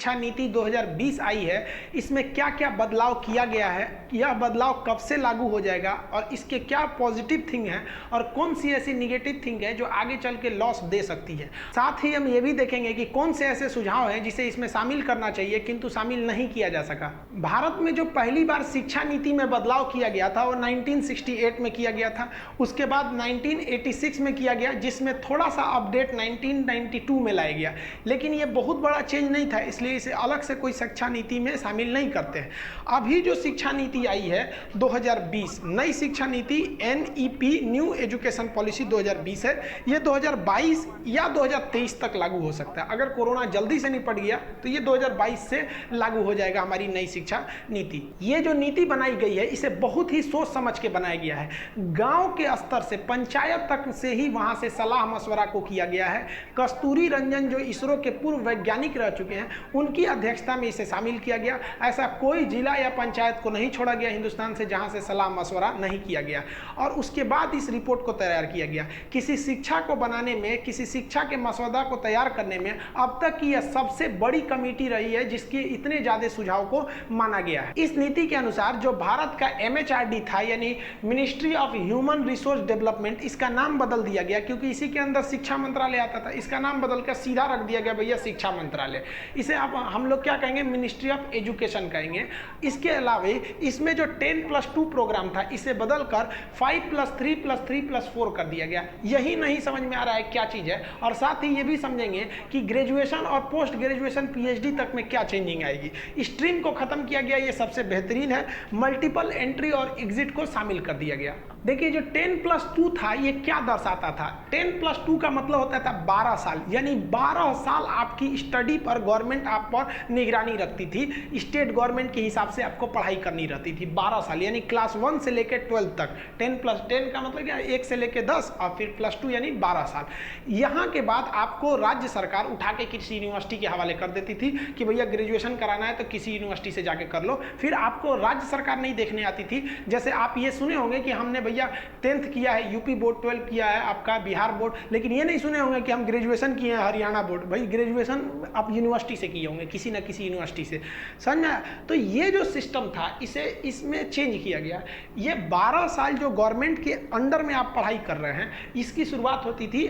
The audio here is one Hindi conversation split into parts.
शिक्षा नीति 2020 आई है, इसमें क्या क्या बदलाव किया गया है, यह बदलाव कब से लागू हो जाएगा और इसके क्या पॉजिटिव थिंग है और कौन सी ऐसी निगेटिव थिंग है जो आगे चल के लॉस दे सकती है। साथ ही हम ये भी देखेंगे कि कौन से ऐसे सुझाव हैं जिसे इसमें शामिल करना चाहिए किंतु शामिल नहीं किया जा सका। भारत में जो पहली बार शिक्षा नीति में बदलाव किया गया था वो 1968 में किया गया था। उसके बाद 1986 में किया गया, जिसमें थोड़ा सा अपडेट 1992 में लाया गया, लेकिन ये बहुत बड़ा चेंज नहीं था, इसलिए इसे अलग से कोई शिक्षा नीति में शामिल नहीं करते हैं। अभी जो शिक्षा नीति आई है 2020, नई शिक्षा नीति NEP न्यू एजुकेशन पॉलिसी 2020 है, ये 2022 या 2023 तक लागू हो सकता है। अगर कोरोना जल्दी से निपट गया तो ये 2022 से लागू हो जाएगा हमारी नई शिक्षा नीति। ये जो नीति बनाई गई है इसे बहुत ही सोच समझ के बनाया गया है। गांव के स्तर से पंचायत तक से ही वहां से सलाह मशवरा को किया गया है। कस्तूरी रंजन जो इसरो के पूर्व वैज्ञानिक रह चुके हैं, उनकी अध्यक्षता में इसे शामिल किया गया। ऐसा कोई जिला या पंचायत को नहीं छोड़ा गया हिंदुस्तान से जहां से सलाह मशवरा नहीं किया गया। और उसके बाद इस रिपोर्ट को तैयार किया गया। किसी शिक्षा को बनाने में, किसी शिक्षा के मसौदा को तैयार करने में अब तक की यह सबसे बड़ी कमेटी रही है जिसके इतने ज्यादा सुझाव को माना गया है। इस नीति के अनुसार जो भारत का MHRD था, यानी ministry of human resource development, इसका नाम बदल दिया गया क्योंकि इसी के अंदर शिक्षा मंत्रालय आता था। इसका नाम बदल कर सीधा रख दिया गया भैया शिक्षा मंत्रालय। इसे अब हम लोग क्या कहेंगे, मिनिस्ट्री ऑफ एजुकेशन कहेंगे। इसके अलावा इसमें जो 10+2 प्रोग्राम था इसे बदलकर 5+3+3+4 कर दिया गया। यही नहीं समझ में आ रहा है क्या चीज है। और साथ ही ये भी समझेंगे कि ग्रेजुएशन और पोस्ट ग्रेजुएशन PhD तक में क्या चेंजिंग आएगी। स्ट्रीम को खत्म किया गया, ये सबसे बेहतरीन है। मल्टीपल एंट्री और एग्जिट को शामिल कर दिया गया। देखिए जो 10+2 था ये क्या दर्शाता था। 10+2 का मतलब होता था 12 साल, यानी 12 साल आपकी स्टडी पर गवर्नमेंट आप पर निगरानी रखती थी। स्टेट गवर्नमेंट के हिसाब से आपको पढ़ाई करनी रहती थी 12 साल, यानी क्लास 1 से लेकर 12 तक। 10+10 का मतलब क्या, 1 से लेकर 10 और फिर +2 यानी 12 साल। यहाँ के बाद आपको राज्य सरकार उठा के किसी यूनिवर्सिटी के हवाले कर देती थी कि भैया ग्रेजुएशन कराना है तो किसी यूनिवर्सिटी से जाके कर लो। फिर आपको राज्य सरकार नहीं देखने आती थी। जैसे आप ये सुने होंगे कि हमने भैया 10th किया है यूपी बोर्ड, 12 किया है आपका बिहार बोर्ड, लेकिन ये नहीं सुने होंगे कि हम ग्रेजुएशन किए हैं हरियाणा बोर्ड। भाई ग्रेजुएशन आप यूनिवर्सिटी से किए होंगे, किसी ना किसी यूनिवर्सिटी से, समझा। तो ये जो सिस्टम था इसे इसमें चेंज किया गया। ये 12 साल जो गवर्नमेंट के अंडर में आप पढ़ाई कर रहे हैं, इसकी शुरुआत होती थी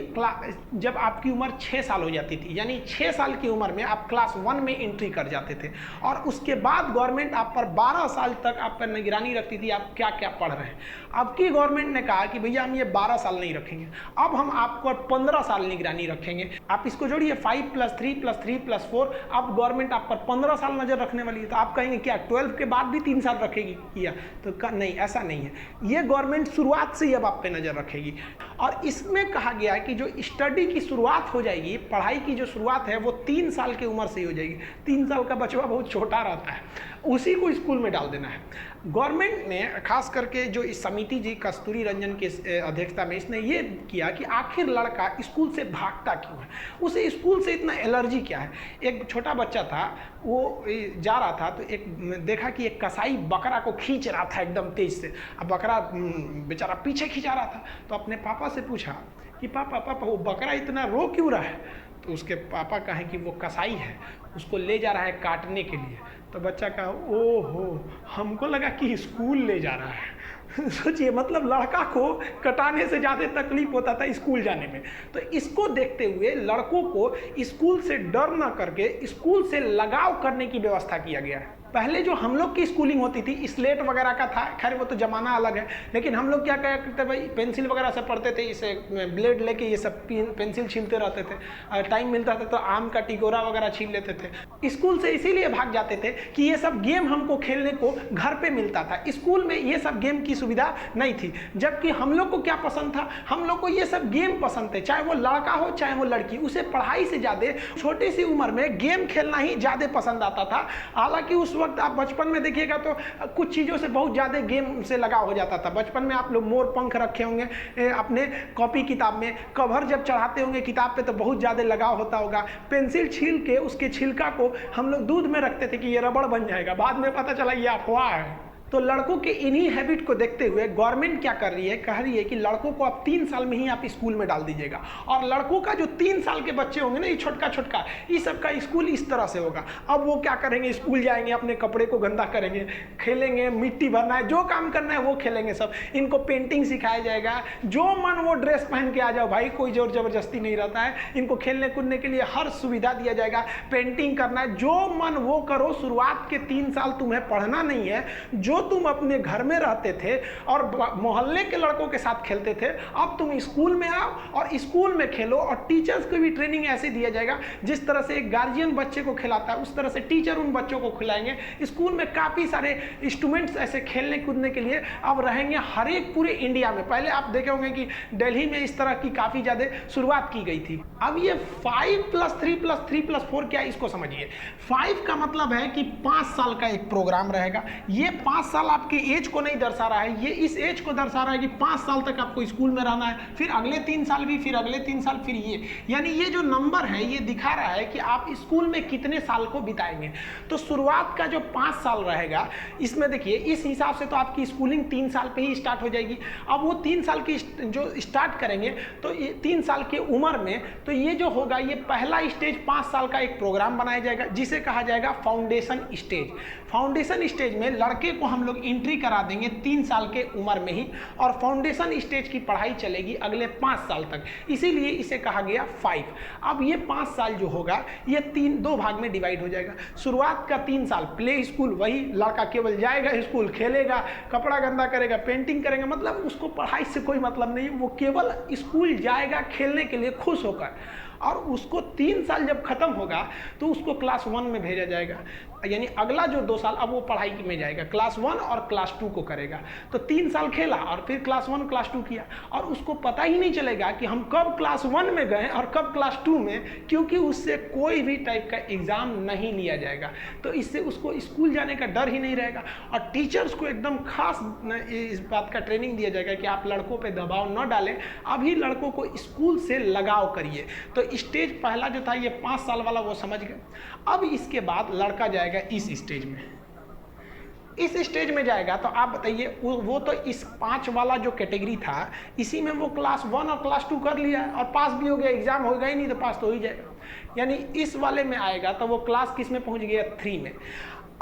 जब आपकी उम्र 6 साल हो जाती थी, यानी 6 साल की उम्र में आप क्लास 1 में एंट्री कर जाते थे। और उसके बाद गवर्नमेंट आप पर 12 साल तक आप पर निगरानी रखती थी आप क्या क्या पढ़ रहे हैं। अब की गवर्नमेंट ने कहा कि भैया हम ये 12 साल नहीं रखेंगे, अब हम आपको 15 साल निगरानी रखेंगे। आप इसको जोड़िए 5+3+3+4, अब गवर्नमेंट आप पर 15 साल नजर रखने वाली है। तो आप कहेंगे क्या 12 के बाद भी 3 साल रखेगी किया, तो नहीं, ऐसा नहीं है। ये गवर्नमेंट शुरुआत से ही अब आप पे नजर रखेगी। और इसमें कहा गया है कि जो स्टडी की शुरुआत हो जाएगी, पढ़ाई की जो शुरुआत है वो 3 साल की उम्र से ही हो जाएगी। 3 साल का बच्चा बहुत छोटा रहता है, उसी को स्कूल में डाल देना है। गवर्नमेंट ने खास करके जो इस समिति जी कस्तूरी रंजन के अध्यक्षता में इसने ये किया कि आखिर लड़का स्कूल से भागता क्यों है, उसे स्कूल से इतना एलर्जी क्या है। एक छोटा बच्चा था, वो जा रहा था तो एक देखा कि एक कसाई बकरा को खींच रहा था एकदम तेज से। अब बकरा बेचारा पीछे खींचा रहा था, तो अपने पापा से पूछा कि पापा वो बकरा इतना रो क्यों रहा है। तो उसके पापा कहे कि वो कसाई है, उसको ले जा रहा है काटने के लिए। तो बच्चा कहा ओहो, हमको लगा कि स्कूल ले जा रहा है। सोचिए, मतलब लड़का को कटाने से ज़्यादा तकलीफ होता था स्कूल जाने में। तो इसको देखते हुए लड़कों को स्कूल से डर ना करके स्कूल से लगाव करने की व्यवस्था किया गया है। पहले जो हम लोग की स्कूलिंग होती थी स्लेट वगैरह का था, खैर वो तो ज़माना अलग है, लेकिन हम लोग क्या करते भाई, पेंसिल वगैरह से पढ़ते थे, इसे ब्लेड लेके ये सब पेंसिल छीलते रहते थे। टाइम मिलता था तो आम का टिकोरा वगैरह छील लेते थे। स्कूल से इसीलिए भाग जाते थे कि ये सब गेम हमको खेलने को घर पे मिलता था, स्कूल में ये सब गेम की सुविधा नहीं थी। जबकि हम लोग को क्या पसंद था, हम लोग को ये सब गेम पसंद थे, चाहे वो लड़का हो चाहे वो लड़की, उसे पढ़ाई से ज़्यादा छोटी सी उम्र में गेम खेलना ही ज़्यादा पसंद आता था। हालांकि उस वक्त आप बचपन में देखिएगा तो कुछ चीज़ों से बहुत ज़्यादा गेम से लगाव हो जाता था। बचपन में आप लोग मोर पंख रखे होंगे अपने कॉपी किताब में, कवर जब चढ़ाते होंगे किताब पे तो बहुत ज़्यादा लगाव होता होगा। पेंसिल छील के उसके छिलका को हम लोग दूध में रखते थे कि ये रबड़ बन जाएगा, बाद में पता चला ये अफवाह है। तो लड़कों के इन्हीं हैबिट को देखते हुए गवर्नमेंट क्या कर रही है, कह रही है कि लड़कों को अब 3 साल में ही आप स्कूल में डाल दीजिएगा, और लड़कों का जो 3 साल के बच्चे होंगे ना, ये छोटका छोटका, इस सबका स्कूल इस तरह से होगा। अब वो क्या करेंगे, स्कूल जाएंगे, अपने कपड़े को गंदा करेंगे, खेलेंगे, मिट्टी भरना है, जो काम करना है वो खेलेंगे सब। इनको पेंटिंग सिखाया जाएगा, जो मन वो ड्रेस पहन के आ जाओ भाई, कोई जोर जबरदस्ती नहीं रहता है। इनको खेलने कूदने के लिए हर सुविधा दिया जाएगा, पेंटिंग करना है, जो मन वो करो। शुरुआत के 3 साल तुम्हें पढ़ना नहीं है, जो तुम अपने घर में रहते थे और मोहल्ले के लड़कों के साथ खेलते थे, अब तुम स्कूल में आओ और स्कूल में खेलो। और टीचर्स को भी ट्रेनिंग ऐसे दिया जाएगा, जिस तरह से एक गार्जियन बच्चे को खिलाता है, उस तरह से टीचर उन बच्चों को खिलाएंगे। स्कूल में काफ़ी सारे इंस्ट्रूमेंट्स ऐसे खेलने कूदने के लिए अब रहेंगे हर एक पूरे इंडिया में। पहले आप देखे होंगे कि दिल्ली में इस तरह की काफ़ी ज़्यादा शुरुआत की गई थी। अब ये 5+3+3+4 क्या, इसको समझिए। 5 का मतलब है कि 5 साल का एक प्रोग्राम रहेगा। ये 5 साल आपके एज को नहीं दर्शा रहा है, ये इस एज को दर्शा रहा है कि 5 साल तक आपको स्कूल में रहना है, फिर अगले 3 साल भी, फिर अगले 3 साल, फिर ये, यानी ये जो नंबर है ये दिखा रहा है कि आप स्कूल में कितने साल को बिताएंगे। तो शुरुआत का जो 5 साल रहेगा, इसमें देखिए इस हिसाब से तो आपकी स्कूलिंग 3 साल पे ही स्टार्ट हो जाएगी। अब वो 3 साल की जो स्टार्ट करेंगे, तो ये 3 साल की उम्र में, तो ये जो होगा, ये पहला स्टेज 5 साल का एक प्रोग्राम बनाया जाएगा, जिसे कहा जाएगा फाउंडेशन स्टेज। फाउंडेशन स्टेज में लड़के को हम लोग एंट्री करा देंगे 3 साल के उम्र में ही, और फाउंडेशन स्टेज की पढ़ाई चलेगी अगले 5 साल तक, इसीलिए इसे कहा गया 5। अब ये 5 साल जो होगा, ये 2 भाग में डिवाइड हो जाएगा। शुरुआत का 3 साल प्ले स्कूल, वही लड़का केवल जाएगा स्कूल, खेलेगा, कपड़ा गंदा करेगा, पेंटिंग करेगा, मतलब उसको पढ़ाई से कोई मतलब नहीं, वो केवल स्कूल जाएगा खेलने के लिए खुश होकर। और उसको 3 साल जब खत्म होगा तो उसको क्लास 1 में भेजा जाएगा, यानी अगला जो 2 साल अब वो पढ़ाई में जाएगा, क्लास 1 और क्लास 2 को करेगा। तो 3 साल खेला और फिर क्लास 1 क्लास 2 किया, और उसको पता ही नहीं चलेगा कि हम कब क्लास 1 में गए और कब क्लास 2 में, क्योंकि उससे कोई भी टाइप का एग्जाम नहीं लिया जाएगा। तो इससे उसको स्कूल जाने का डर ही नहीं रहेगा। और टीचर्स को एकदम खास इस बात का ट्रेनिंग दिया जाएगा कि आप लड़कों पर दबाव न डालें, अभी लड़कों को स्कूल से लगाव करिए। तो स्टेज पहला जो था ये 5 साल वाला, वो समझ गए। अब इसके बाद लड़का जाएगा इस स्टेज में, इस स्टेज में जाएगा। तो आप बताइए, वो तो इस 5 वाला जो कैटेगरी था, इसी में वो क्लास 1 और क्लास 2 कर लिया और पास भी हो गया, एग्जाम होगा ही नहीं तो पास तो हो ही जाएगा। यानी इस वाले में आएगा तो वो क्लास किस में पहुंच गया, 3 में।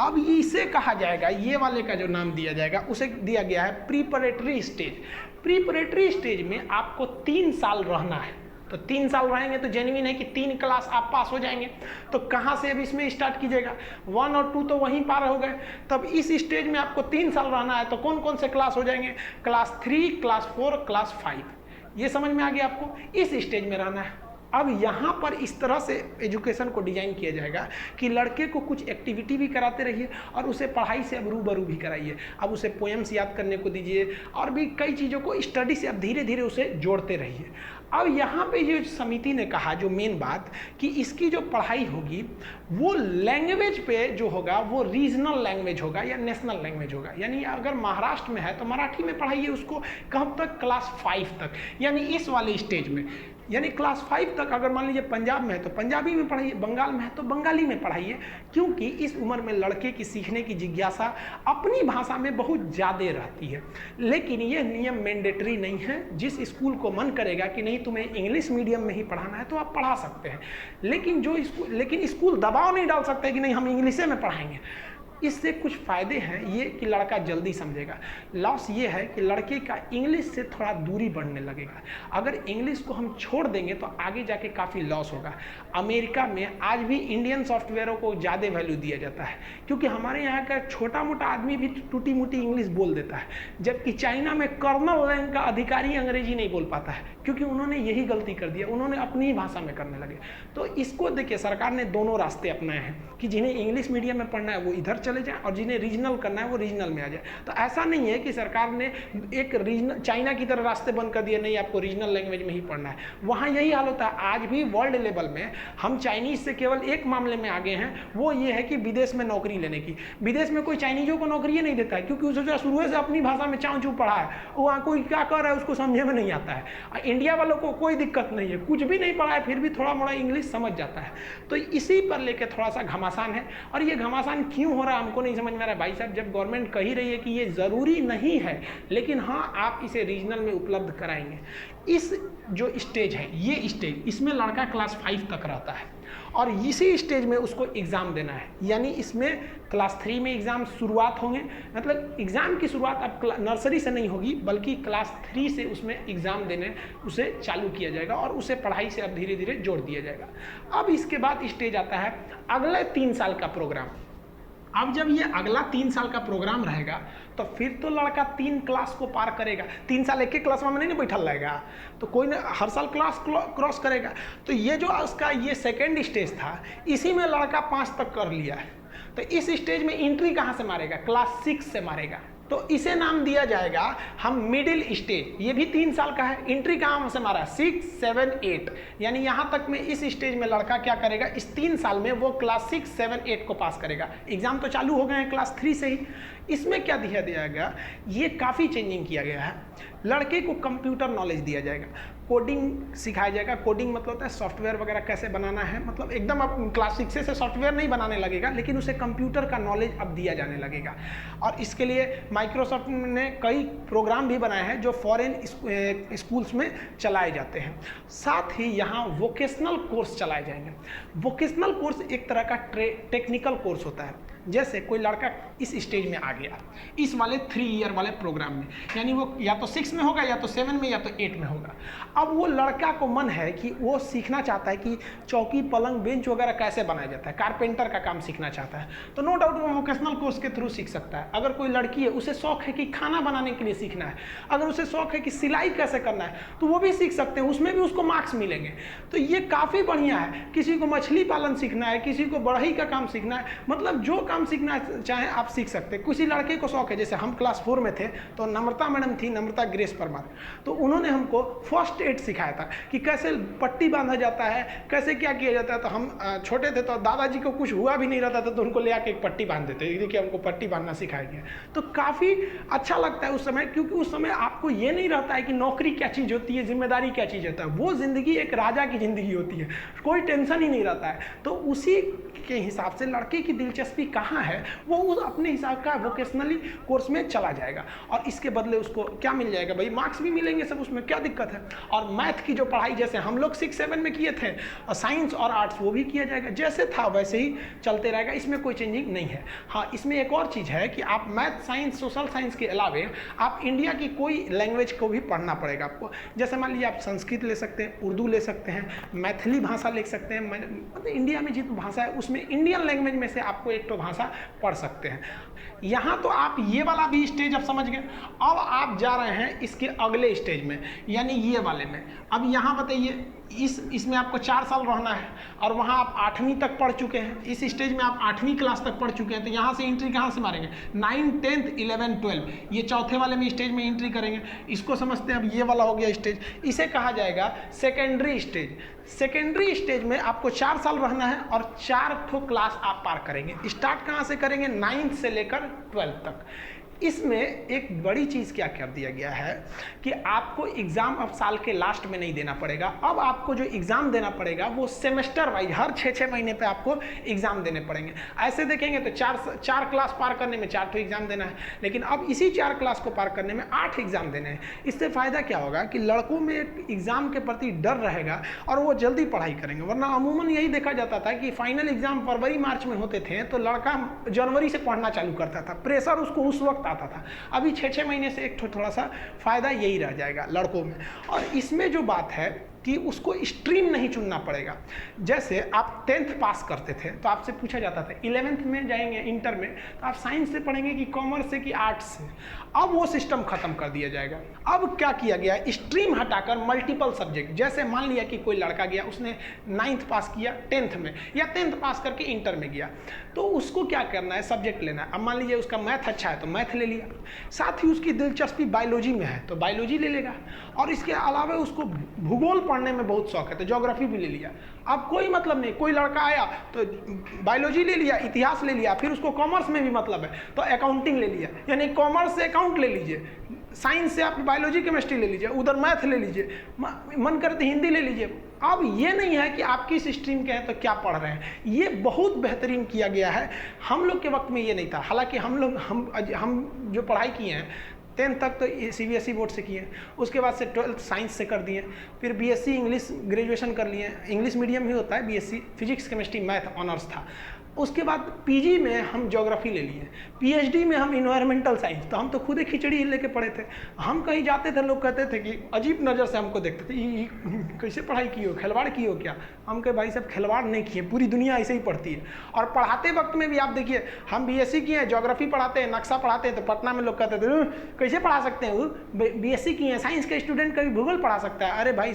अब इसे कहा जाएगा, ये वाले का जो नाम दिया जाएगा उसे दिया गया है प्रीपरेटरी स्टेज। प्रीपरेटरी स्टेज में आपको 3 साल रहना है। तो 3 साल रहेंगे तो जेन्युइन है कि 3 क्लास आप पास हो जाएंगे। तो कहाँ से अब इसमें स्टार्ट कीजिएगा, 1 और 2 तो वहीं पार हो गए। तब इस स्टेज में आपको 3 साल रहना है, तो कौन कौन से क्लास हो जाएंगे, क्लास 3, क्लास 4, क्लास 5। ये समझ में आ गया आपको, इस स्टेज में रहना है। अब यहाँ पर इस तरह से एजुकेशन को डिजाइन किया जाएगा कि लड़के को कुछ एक्टिविटी भी कराते रहिए और उसे पढ़ाई से अब रूबरू भी कराइए। अब उसे पोएम्स याद करने को दीजिए और भी कई चीज़ों को स्टडी से अब धीरे धीरे उसे जोड़ते रहिए। अब यहाँ पे जो समिति ने कहा, जो मेन बात, कि इसकी जो पढ़ाई होगी वो लैंग्वेज पे जो होगा वो रीजनल लैंग्वेज होगा या नेशनल लैंग्वेज होगा। यानी अगर महाराष्ट्र में है तो मराठी में पढ़ाइए उसको, कब तक, क्लास 5 तक, यानी इस वाले स्टेज में। यानी क्लास 5 तक अगर मान लीजिए पंजाब में है तो पंजाबी में पढ़ाइए, बंगाल में है तो बंगाली में पढ़ाइए, क्योंकि इस उम्र में लड़के की सीखने की जिज्ञासा अपनी भाषा में बहुत ज़्यादा रहती है। लेकिन ये नियम मैंडेटरी नहीं है, जिस स्कूल को मन करेगा कि नहीं तुम्हें इंग्लिश मीडियम में ही पढ़ाना है तो आप पढ़ा सकते हैं, लेकिन स्कूल दबाव नहीं डाल सकते कि नहीं हम इंग्लिशे में पढ़ाएंगे। इससे कुछ फ़ायदे हैं ये कि लड़का जल्दी समझेगा, लॉस ये है कि लड़के का इंग्लिश से थोड़ा दूरी बढ़ने लगेगा। अगर इंग्लिश को हम छोड़ देंगे तो आगे जाके काफ़ी लॉस होगा। अमेरिका में आज भी इंडियन सॉफ्टवेयरों को ज़्यादा वैल्यू दिया जाता है, क्योंकि हमारे यहाँ का छोटा मोटा आदमी भी टूटी मुटी इंग्लिश बोल देता है, जबकि चाइना में कर्नल रैंक का अधिकारी अंग्रेजी नहीं बोल पाता है, क्योंकि उन्होंने यही गलती कर दिया, उन्होंने अपनी ही भाषा में करने लगे। तो इसको देखिए, सरकार ने दोनों रास्ते अपनाए हैं कि जिन्हें इंग्लिश मीडियम में पढ़ना है वो इधर चले जाएं और जिन्हें रीजनल करना है वो रीजनल में आ जाए। तो ऐसा नहीं है कि सरकार ने एक रीजनल चाइना की तरह रास्ते बंद कर दिए, नहीं आपको रीजनल लैंग्वेज में ही पढ़ना है। वहाँ यही हाल होता है। आज भी वर्ल्ड लेवल में हम चाइनीज से केवल एक मामले में आगे हैं, वो ये है कि विदेश में नौकरी लेने की। विदेश में कोई चाइनीजों को नौकरी नहीं देता है, क्योंकि उसे शुरू से अपनी भाषा में चाँव चू पढ़ा है, वहाँ कोई क्या कर रहा है उसको समझे में नहीं आता है। इंडिया वालों को कोई दिक्कत नहीं है, कुछ भी नहीं पढ़ा है फिर भी थोड़ा मोड़ा इंग्लिश समझ जाता है। तो इसी पर लेके थोड़ा सा घमासान है, और ये घमासान क्यों हो रहा है हमको नहीं समझ में आ रहा है। भाई साहब, जब गवर्नमेंट कह ही रही है कि ये ज़रूरी नहीं है, लेकिन हाँ आप इसे रीजनल में उपलब्ध कराएंगे। इस जो स्टेज है, ये स्टेज, इसमें लड़का क्लास 5 तक रहता है और इसी स्टेज में उसको एग्ज़ाम देना है। यानी इसमें क्लास 3 में एग्ज़ाम शुरुआत होंगे, मतलब एग्ज़ाम की शुरुआत अब नर्सरी से नहीं होगी बल्कि क्लास 3 से उसमें एग्ज़ाम देने उसे चालू किया जाएगा और उसे पढ़ाई से अब धीरे धीरे जोड़ दिया जाएगा। अब इसके बाद स्टेज आता है अगले 3 साल का प्रोग्राम। अब जब ये अगला 3 साल का प्रोग्राम रहेगा तो फिर तो लड़का 3 क्लास को पार करेगा। 3 साल एक क्लास में नहीं बैठल रहेगा, तो कोई ना हर साल क्लास क्रॉस करेगा। तो ये जो उसका ये सेकेंड स्टेज था, इसी में लड़का 5 तक कर लिया है। तो इस स्टेज में एंट्री कहाँ से मारेगा? क्लास 6 से मारेगा। तो इसे नाम दिया जाएगा हम मिडिल स्टेज। ये भी 3 साल का है। एंट्री कहाँ से मारा? 6, 7, 8, यानी यहाँ तक में इस स्टेज में लड़का क्या करेगा? इस 3 साल में वो क्लास 6, 7, 8 को पास करेगा। एग्जाम तो चालू हो गए हैं क्लास 3 से ही। इसमें क्या दिया गया? ये काफ़ी चेंजिंग किया गया है। लड़के को कंप्यूटर नॉलेज दिया जाएगा, कोडिंग सिखाया जाएगा। कोडिंग मतलब होता है सॉफ्टवेयर वगैरह कैसे बनाना है, मतलब एकदम अब क्लास 6 से सॉफ्टवेयर नहीं बनाने लगेगा, लेकिन उसे कंप्यूटर का नॉलेज अब दिया जाने लगेगा। और इसके लिए माइक्रोसॉफ्ट ने कई प्रोग्राम भी बनाए हैं जो फॉरेन स्कूल्स में चलाए जाते हैं। साथ ही यहाँ वोकेशनल कोर्स चलाए जाएंगे। वोकेशनल कोर्स एक तरह का टेक्निकल कोर्स होता है। जैसे कोई लड़का इस स्टेज में आ गया, इस वाले 3 ईयर वाले प्रोग्राम में, यानी वो या तो 6 में होगा या तो 7 में या तो 8 में होगा। अब वो लड़का को मन है कि वो सीखना चाहता है कि चौकी, पलंग, बेंच वगैरह कैसे बनाया जाता है, कारपेंटर का काम सीखना चाहता है, तो नो डाउट वो वोकेशनल कोर्स के थ्रू सीख सकता है। अगर कोई लड़की है, उसे शौक है कि खाना बनाने के लिए सीखना है, अगर उसे शौक है कि सिलाई कैसे करना है, तो वो भी सीख सकते हैं, उसमें भी उसको मार्क्स मिलेंगे। तो ये काफ़ी बढ़िया है। किसी को मछली पालन सीखना है, किसी को बढ़ई का काम सीखना है, मतलब जो काम सीखना चाहे आप सीख सकते हैं। किसी लड़के को शौक है, जैसे हम क्लास 4 में थे तो नम्रता मैडम थी, नम्रता ग्रेस परमार, तो उन्होंने हमको फर्स्ट एड सिखाया था कि कैसे पट्टी बांधा जाता है, कैसे क्या किया जाता है। तो हम छोटे थे तो दादाजी को कुछ हुआ भी नहीं रहता था तो उनको ले आके एक पट्टी बांध देते, देखिए हमको पट्टी बांधना सिखाया गया। तो काफ़ी अच्छा लगता है उस समय, क्योंकि उस समय आपको ये नहीं रहता है कि नौकरी क्या चीज़ होती है, जिम्मेदारी क्या चीज़ होता है। वो ज़िंदगी एक राजा की ज़िंदगी होती है, कोई टेंशन ही नहीं रहता है। तो उसी के हिसाब से लड़के की दिलचस्पी कहाँ है, वो उस अपने हिसाब का वोकेशनली कोर्स में चला जाएगा और इसके बदले उसको क्या मिल जाएगा? भाई मार्क्स भी मिलेंगे सब, उसमें क्या दिक्कत है। और मैथ की जो पढ़ाई जैसे हम लोग 6, 7 में किए थे, और साइंस और आर्ट्स वो भी किया जाएगा, जैसे था वैसे ही चलते रहेगा, इसमें कोई चेंजिंग नहीं है। हाँ, इसमें एक और चीज़ है कि आप मैथ, साइंस, सोशल साइंस के अलावे आप इंडिया की कोई लैंग्वेज को भी पढ़ना पड़ेगा आपको। जैसे मान लीजिए आप संस्कृत ले सकते हैं, उर्दू ले सकते हैं, मैथिली भाषा ले सकते हैं, मतलब इंडिया में जितनी भाषा है उसमें इंडियन लैंग्वेज में से आपको एक तो भाषा पढ़ सकते हैं। यहाँ तो आप ये वाला भी स्टेज अब समझ गए। अब आप जा रहे हैं इसके अगले स्टेज में, यानी ये वाले में। अब यहाँ बताइए, इसमें आपको 4 साल रहना है और वहाँ आप 8वीं तक पढ़ चुके हैं। इस स्टेज में आप 8वीं क्लास तक पढ़ चुके हैं, तो यहाँ से एंट्री कहाँ से मारेंगे? 9, 10, 11, 12, ये चौथे वाले में स्टेज में एंट्री करेंगे। इसको समझते हैं। अब ये वाला हो गया स्टेज, इसे कहा जाएगा सेकेंडरी स्टेज। सेकेंडरी स्टेज में आपको 4 साल रहना है और 4 क्लास आप पार करेंगे। स्टार्ट कहाँ से करेंगे? 9th से लेकर 12th तक। इसमें एक बड़ी चीज़ क्या कर दिया गया है कि आपको एग्ज़ाम अब साल के लास्ट में नहीं देना पड़ेगा। अब आपको जो एग्ज़ाम देना पड़ेगा वो सेमेस्टर वाइज हर 6-6 महीने पे आपको एग्ज़ाम देने पड़ेंगे। ऐसे देखेंगे तो 4 क्लास पार करने में 4 एग्ज़ाम देना है, लेकिन अब इसी 4 क्लास को पार करने में 8 एग्ज़ाम देने हैं। इससे फ़ायदा क्या होगा कि लड़कों में एक एग्ज़ाम के प्रति डर रहेगा और वो जल्दी पढ़ाई करेंगे। वरना अमूमन यही देखा जाता था कि फाइनल एग्ज़ाम फरवरी मार्च में होते थे तो लड़का जनवरी से पढ़ना चालू करता था, प्रेशर उसको उस वक्त आता था। अभी 6-6 महीने से एक थोड़ा सा फायदा यही रह जाएगा लड़कों में। और इसमें जो बात है कि उसको स्ट्रीम नहीं चुनना पड़ेगा। जैसे आप 10th पास करते थे तो आपसे पूछा जाता था 11th में जाएंगे इंटर में तो आप साइंस से पढ़ेंगे कि कॉमर्स से कि आर्ट्स से। अब वो सिस्टम खत्म कर दिया जाएगा। अब क्या किया गया? स्ट्रीम हटाकर मल्टीपल सब्जेक्ट। जैसे मान लिया कि कोई लड़का गया, उसने 9th पास किया 10th में, या 10th पास करके इंटर में गया, तो उसको क्या करना है? सब्जेक्ट लेना है। अब मान लीजिए उसका मैथ अच्छा है तो मैथ ले लिया, साथ ही उसकी दिलचस्पी बायोलॉजी में है तो बायोलॉजी ले लेगा, और इसके अलावा उसको भूगोल पढ़ने में बहुत शौक है तो ज्योग्राफी भी ले लिया। अब कोई मतलब नहीं, कोई लड़का आया तो बायोलॉजी ले लिया, इतिहास ले लिया, फिर उसको कॉमर्स में भी मतलब है तो अकाउंटिंग ले लिया, यानी कॉमर्स से अकाउंट ले लीजिए, साइंस से आप बायोलॉजी केमिस्ट्री ले लीजिए, उधर मैथ ले लीजिए, मन करे तो हिंदी ले लीजिए। अब ये नहीं है कि आप किस स्ट्रीम के हैं तो क्या पढ़ रहे हैं, ये बहुत बेहतरीन किया गया है। हम लोग के वक्त में ये नहीं था। हालांकि हम जो पढ़ाई किए हैं 10th तक तो CBSE बोर्ड से किए, उसके बाद से 12th साइंस से कर दिए, फिर BSc इंग्लिश ग्रेजुएशन कर लिए, इंग्लिश मीडियम ही होता है, BSc physics chemistry math honours था। उसके बाद PG में हम ज्योग्राफी ले लिए, PhD में हम इन्वायरमेंटल साइंस, तो हम तो खुद ही खिचड़ी ही लेके पढ़े थे। हम कहीं जाते थे, लोग कहते थे कि अजीब नज़र से हमको देखते थे, ये कैसे पढ़ाई की हो, खिलवाड़ की हो क्या? हम कहे भाई साहब खिलवाड़ नहीं किए, पूरी दुनिया ऐसे ही पढ़ती है। और पढ़ाते वक्त में भी आप देखिए, हम BSc किए हैं, ज्योग्राफी पढ़ाते हैं, नक्शा पढ़ाते हैं, तो पटना में लोग कहते थे कैसे पढ़ा सकते हैं, वो BSc किए हैं, साइंस के स्टूडेंट कभी भूगोल पढ़ा सकता है? अरे भाई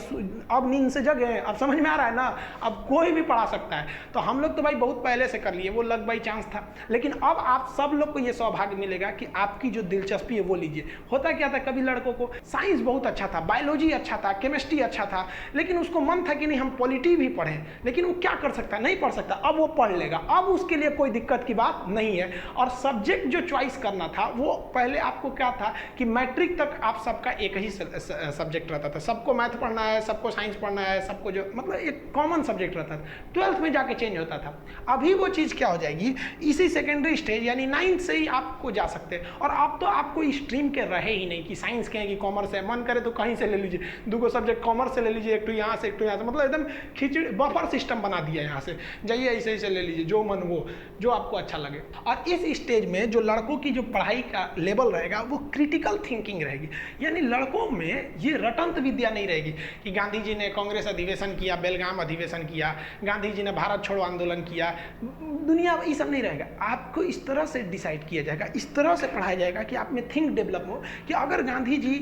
अब नींद से जगे, अब समझ में आ रहा है ना, अब कोई भी पढ़ा सकता है। तो हम लोग तो भाई बहुत पहले से कर लिए, वो लग बाई चांस था। लेकिन अब आप सब लोग को ये सौभाग्य मिलेगा कि आपकी जो दिलचस्पी है वो लीजिए। होता क्या था, कभी लड़कों को साइंस बहुत अच्छा था, बायोलॉजी अच्छा था, केमिस्ट्री अच्छा था, लेकिन उसको मन था कि नहीं हम पॉलिटी भी पढ़ें, लेकिन वो क्या कर सकता, नहीं पढ़ सकता। अब वो पढ़ लेगा, अब उसके लिए कोई दिक्कत की बात नहीं है। और सब्जेक्ट जो चॉइस करना था, वो पहले आपको क्या था कि मैट्रिक तक आप सबका एक ही सब्जेक्ट रहता था, सबको मैथ पढ़ना है, सबको साइंस पढ़ना है, सबको जो मतलब एक कॉमन सब्जेक्ट रहता था। 12th में जाके चेंज होता था। अभी वो चीज़ क्या हो जाएगी, इसी सेकेंडरी स्टेज यानी 9th से ही आपको जा सकते हैं। और अब तो आपको स्ट्रीम के रहे ही नहीं कि साइंस के हैं कि कॉमर्स है, मन करे तो कहीं से ले लीजिए, 2 सब्जेक्ट कॉमर्स से ले लीजिए, एक तो यहाँ से एक तो यहाँ से, मतलब एकदम खिचड़ी बफर सिस्टम बना दिया है। यहाँ से जाइए ऐसे ऐसे ले लीजिए, जो मन वो जो आपको अच्छा लगे। और इस स्टेज में जो लड़कों की जो पढ़ाई का लेवल रहेगा वो क्रिटिकल थिंकिंग रहेगी, यानी लड़कों में ये रटंत विद्या नहीं रहेगी कि गांधी जी ने कांग्रेस अधिवेशन किया, बेलगाम अधिवेशन किया, गांधी जी ने भारत छोड़ो आंदोलन किया, दुनिया ये सब नहीं रहेगा। आपको इस तरह से डिसाइड किया जाएगा, इस तरह से पढ़ाया जाएगा कि आप में थिंक डेवलप हो कि अगर गांधी जी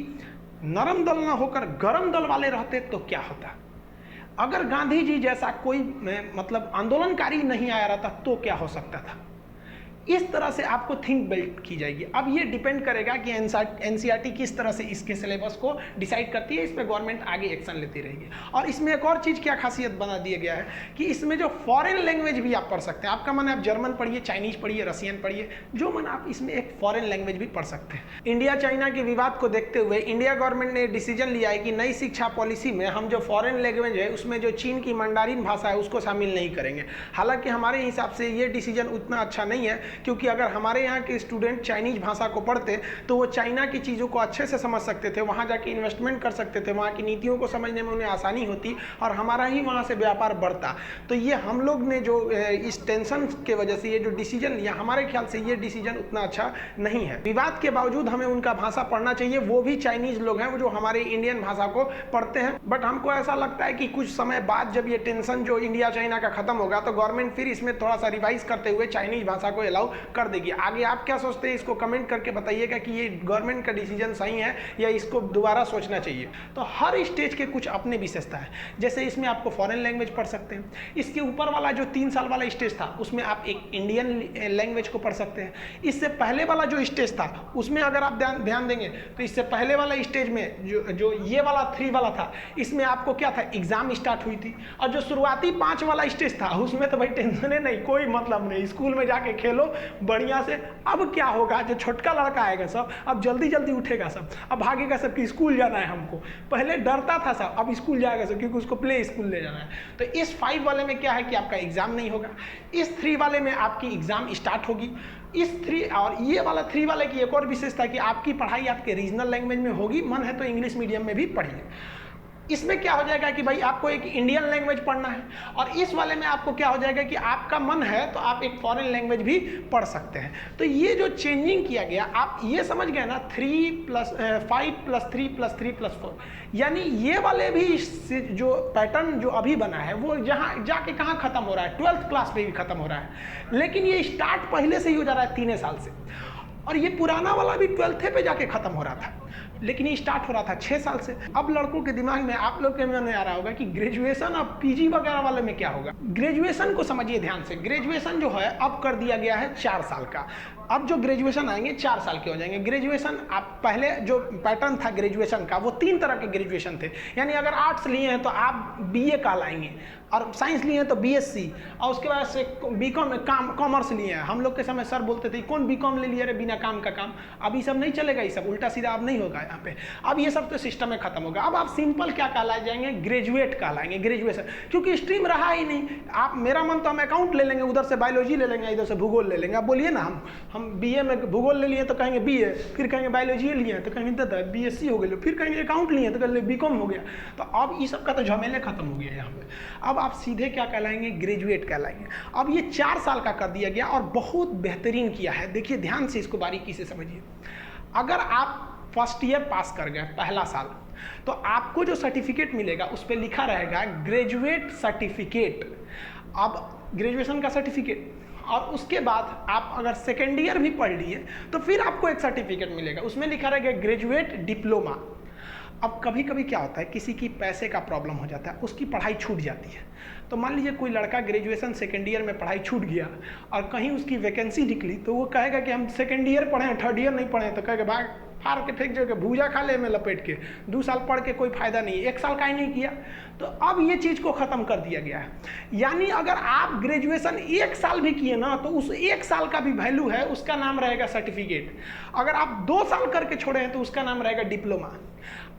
नरम दल ना होकर गरम दल वाले रहते तो क्या होता, अगर गांधी जी जैसा कोई मतलब आंदोलनकारी नहीं आया रहता तो क्या हो सकता था। इस तरह से आपको थिंक बिल्ड की जाएगी। अब ये डिपेंड करेगा कि NCERT किस तरह से इसके सिलेबस को डिसाइड करती है, इस पर गवर्नमेंट आगे एक्शन लेती रहेगी। और इसमें एक और चीज़ क्या खासियत बना दिया गया है कि इसमें जो फॉरेन लैंग्वेज भी आप पढ़ सकते हैं। आपका मन है आप जर्मन पढ़िए, चाइनीज़ पढ़िए, रशियन पढ़िए, जो मन आप इसमें एक फॉरेन लैंग्वेज भी पढ़ सकते हैं। इंडिया चाइना के विवाद को देखते हुए इंडिया गवर्नमेंट ने डिसीजन लिया है कि नई शिक्षा पॉलिसी में हम जो फॉरेन लैंग्वेज है उसमें जो चीन की मंडारिन भाषा है उसको शामिल नहीं करेंगे। हालांकि हमारे हिसाब से ये डिसीजन उतना अच्छा नहीं है, क्योंकि अगर हमारे यहाँ के स्टूडेंट चाइनीज भाषा को पढ़ते तो वो चाइना की चीज़ों को अच्छे से समझ सकते थे, वहाँ जाके इन्वेस्टमेंट कर सकते थे, वहाँ की नीतियों को समझने में उन्हें आसानी होती और हमारा ही वहाँ से व्यापार बढ़ता। तो ये हम लोग ने जो इस टेंशन के वजह से ये जो डिसीजन लिया, हमारे ख्याल से ये डिसीजन उतना अच्छा नहीं है। विवाद के बावजूद हमें उनका भाषा पढ़ना चाहिए, वो भी चाइनीज लोग हैं वो जो हमारे इंडियन भाषा को पढ़ते हैं। बट हमको ऐसा लगता है कि कुछ समय बाद जब ये टेंशन जो इंडिया चाइना का खत्म होगा तो गवर्नमेंट फिर इसमें थोड़ा सा रिवाइज करते हुए चाइनीज भाषा को अलाउ कर देगी। आगे आप क्या सोचते हैं इसको कमेंट करके बताइएगा कि ये गवर्नमेंट का डिसीजन सही है या इसको दोबारा सोचना चाहिए। तो हर स्टेज के कुछ अपने विशेषता है, जैसे इसमें आपको फॉरेन लैंग्वेज पढ़ सकते हैं। इसके ऊपर वाला जो 3 साल वाला स्टेज था उसमें आप एक इंडियन लैंग्वेज को पढ़ सकते हैं। इससे पहले वाला जो स्टेज था उसमें अगर आप ध्यान देंगे तो इससे पहले वाला स्टेज में जो ये वाला 3 वाला था, इसमें आपको क्या था, एग्जाम स्टार्ट हुई थी। और जो शुरुआती 5 वाला स्टेज था उसमें तो भाई टेंशन है नहीं, कोई मतलब नहीं, स्कूल में जाके खेलो बढ़िया से। अब क्या होगा, जो छोटका लड़का आएगा सब अब जल्दी जल्दी उठेगा, सब अब भागेगा सब कि स्कूल जाना है हमको। पहले डरता था सब, अब स्कूल जाएगा सब क्योंकि उसको प्ले स्कूल ले जाना है। तो इस 5 वाले में क्या है कि आपका एग्जाम नहीं होगा, इस 3 वाले में आपकी एग्जाम स्टार्ट होगी। इस 3 और ये वाला 3 वाले की एक और विशेषता है कि आपकी पढ़ाई आपके रीजनल लैंग्वेज में होगी, मन है तो इंग्लिश मीडियम में भी पढ़िए। इसमें क्या हो जाएगा कि भाई आपको एक इंडियन लैंग्वेज पढ़ना है, और इस वाले में आपको क्या हो जाएगा कि आपका मन है तो आप एक फॉरेन लैंग्वेज भी पढ़ सकते हैं। तो ये जो चेंजिंग किया गया, आप ये समझ गए ना, 5 + 3 + 3 + 4, यानी ये वाले भी जो पैटर्न जो अभी बना है वो जहाँ जाके कहाँ खत्म हो रहा है, 12th क्लास पे भी खत्म हो रहा है। लेकिन ये स्टार्ट पहले से ही हो जा रहा है 3 साल से, और ये पुराना वाला भी 12th पे जाके खत्म हो रहा था, लेकिन ये स्टार्ट हो रहा था 6 साल से। अब लड़कों के दिमाग में, आप लोग के मन में आ रहा होगा कि ग्रेजुएशन और PG वगैरह वाले में क्या होगा। ग्रेजुएशन को समझिए ध्यान से, ग्रेजुएशन जो है अब कर दिया गया है 4 साल का। अब जो ग्रेजुएशन आएंगे 4 साल के हो जाएंगे। ग्रेजुएशन आप पहले जो पैटर्न था ग्रेजुएशन का वो 3 तरह के ग्रेजुएशन थे, यानी अगर आर्ट्स लिए हैं तो आप BA कहलाएंगे, और साइंस लिए हैं तो BSc, और उसके बाद से BCom कॉमर्स लिए हैं। हम लोग के समय सर बोलते थे कौन BCom ले लिया रे, बिना काम का काम। अब ये सब नहीं चलेगा, ये सब उल्टा सीधा अब नहीं होगा। यहाँ पे। अब ये सब तो सिस्टम में खत्म होगा। अब आप सिंपल क्या कहलाए जाएंगे, ग्रेजुएट कहलाएंगे, ग्रेजुएशन, क्योंकि स्ट्रीम रहा ही नहीं। आप मेरा मन तो हम अकाउंट ले लेंगे, उधर से बायोलॉजी ले लेंगे, इधर से भूगोल ले लेंगे। आप बोलिए ना, हम बीए में भूगोल ले लिए तो कहेंगे बीए, फिर कहेंगे बायोलॉजी लिए तो कहेंगे दादा बीएससी हो गए, फिर कहेंगे अकाउंट लिए तो कहेंगे बीकॉम हो गया। तो अब ये सब का तो झमेले खत्म हो गया यहाँ पे। अब आप सीधे क्या कहलाएंगे, ग्रेजुएट कहलाएंगे। अब ये 4 साल का कर दिया गया और बहुत बेहतरीन किया है। देखिए ध्यान से इसको बारीकी से समझिए। अगर आप फर्स्ट ईयर पास कर गए, पहला साल, तो आपको जो सर्टिफिकेट मिलेगा उस पर लिखा रहेगा ग्रेजुएट सर्टिफिकेट। अब ग्रेजुएशन का सर्टिफिकेट, और उसके बाद आप अगर सेकेंड ईयर भी पढ़ लिए तो फिर आपको एक सर्टिफिकेट मिलेगा, उसमें लिखा रहेगा ग्रेजुएट डिप्लोमा। अब कभी कभी क्या होता है, किसी की पैसे का प्रॉब्लम हो जाता है, उसकी पढ़ाई छूट जाती है। तो मान लीजिए कोई लड़का ग्रेजुएशन सेकेंड ईयर में पढ़ाई छूट गया और कहीं उसकी वैकेंसी निकली, तो वो कहेगा कि हम सेकेंड ईयर पढ़े, थर्ड ईयर नहीं पढ़े, तो कहेगा भाग फाड़ के फेंक जो, भूजा खा ले में लपेट के, 2 साल पढ़ के कोई फायदा नहीं, 1 साल का ही नहीं किया। तो अब ये चीज़ को ख़त्म कर दिया गया है। यानी अगर आप ग्रेजुएशन 1 साल भी किए ना, तो उस 1 साल का भी वैल्यू है, उसका नाम रहेगा सर्टिफिकेट। अगर आप 2 साल करके छोड़े हैं तो उसका नाम रहेगा डिप्लोमा।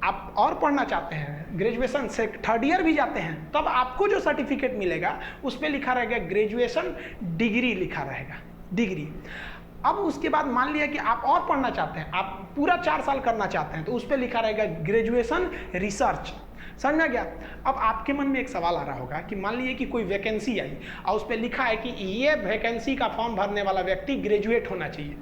आप और पढ़ना चाहते हैं, ग्रेजुएशन से थर्ड ईयर भी जाते हैं, तब आपको जो सर्टिफिकेट मिलेगा उस पर लिखा रहेगा ग्रेजुएशन डिग्री, लिखा रहेगा डिग्री। अब उसके बाद मान लिया कि आप और पढ़ना चाहते हैं, आप पूरा 4 साल करना चाहते हैं, तो उस पर लिखा रहेगा ग्रेजुएशन रिसर्च। समझ में गया? अब आपके मन में एक सवाल आ रहा होगा कि मान लीजिए कि कोई वैकेंसी आई और उस पर लिखा है कि ये वैकेंसी का फॉर्म भरने वाला व्यक्ति ग्रेजुएट होना चाहिए,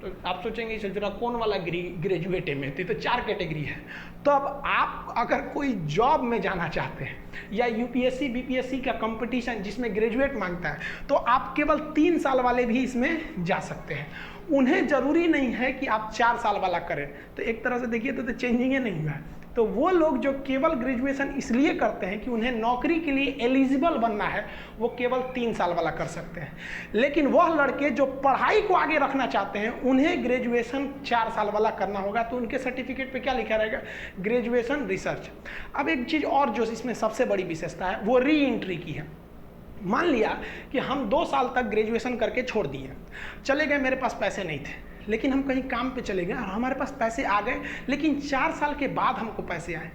तो आप सोचेंगे सोचना कौन वाला ग्रेजुएट है में, तो 4 कैटेगरी है। तो अब आप अगर कोई जॉब में जाना चाहते हैं या यूपीएससी बीपीएससी का कंपटीशन जिसमें ग्रेजुएट मांगता है, तो आप केवल 3 साल वाले भी इसमें जा सकते हैं। उन्हें जरूरी नहीं है कि आप 4 साल वाला करें। तो एक तरह से देखिए तो चेंजिंग नहीं हुआ है। तो वो लोग जो केवल ग्रेजुएशन इसलिए करते हैं कि उन्हें नौकरी के लिए एलिजिबल बनना है, वो केवल 3 साल वाला कर सकते हैं। लेकिन वह लड़के जो पढ़ाई को आगे रखना चाहते हैं, उन्हें ग्रेजुएशन 4 साल वाला करना होगा। तो उनके सर्टिफिकेट पे क्या लिखा रहेगा, ग्रेजुएशन रिसर्च। अब एक चीज़ और जो इसमें सबसे बड़ी विशेषता है, वो री एंट्री की है। मान लिया कि हम 2 साल तक ग्रेजुएशन करके छोड़ दिए, चले गए, मेरे पास पैसे नहीं थे, लेकिन हम कहीं काम पे चले गए और हमारे पास पैसे आ गए, लेकिन 4 साल के बाद हमको पैसे आए,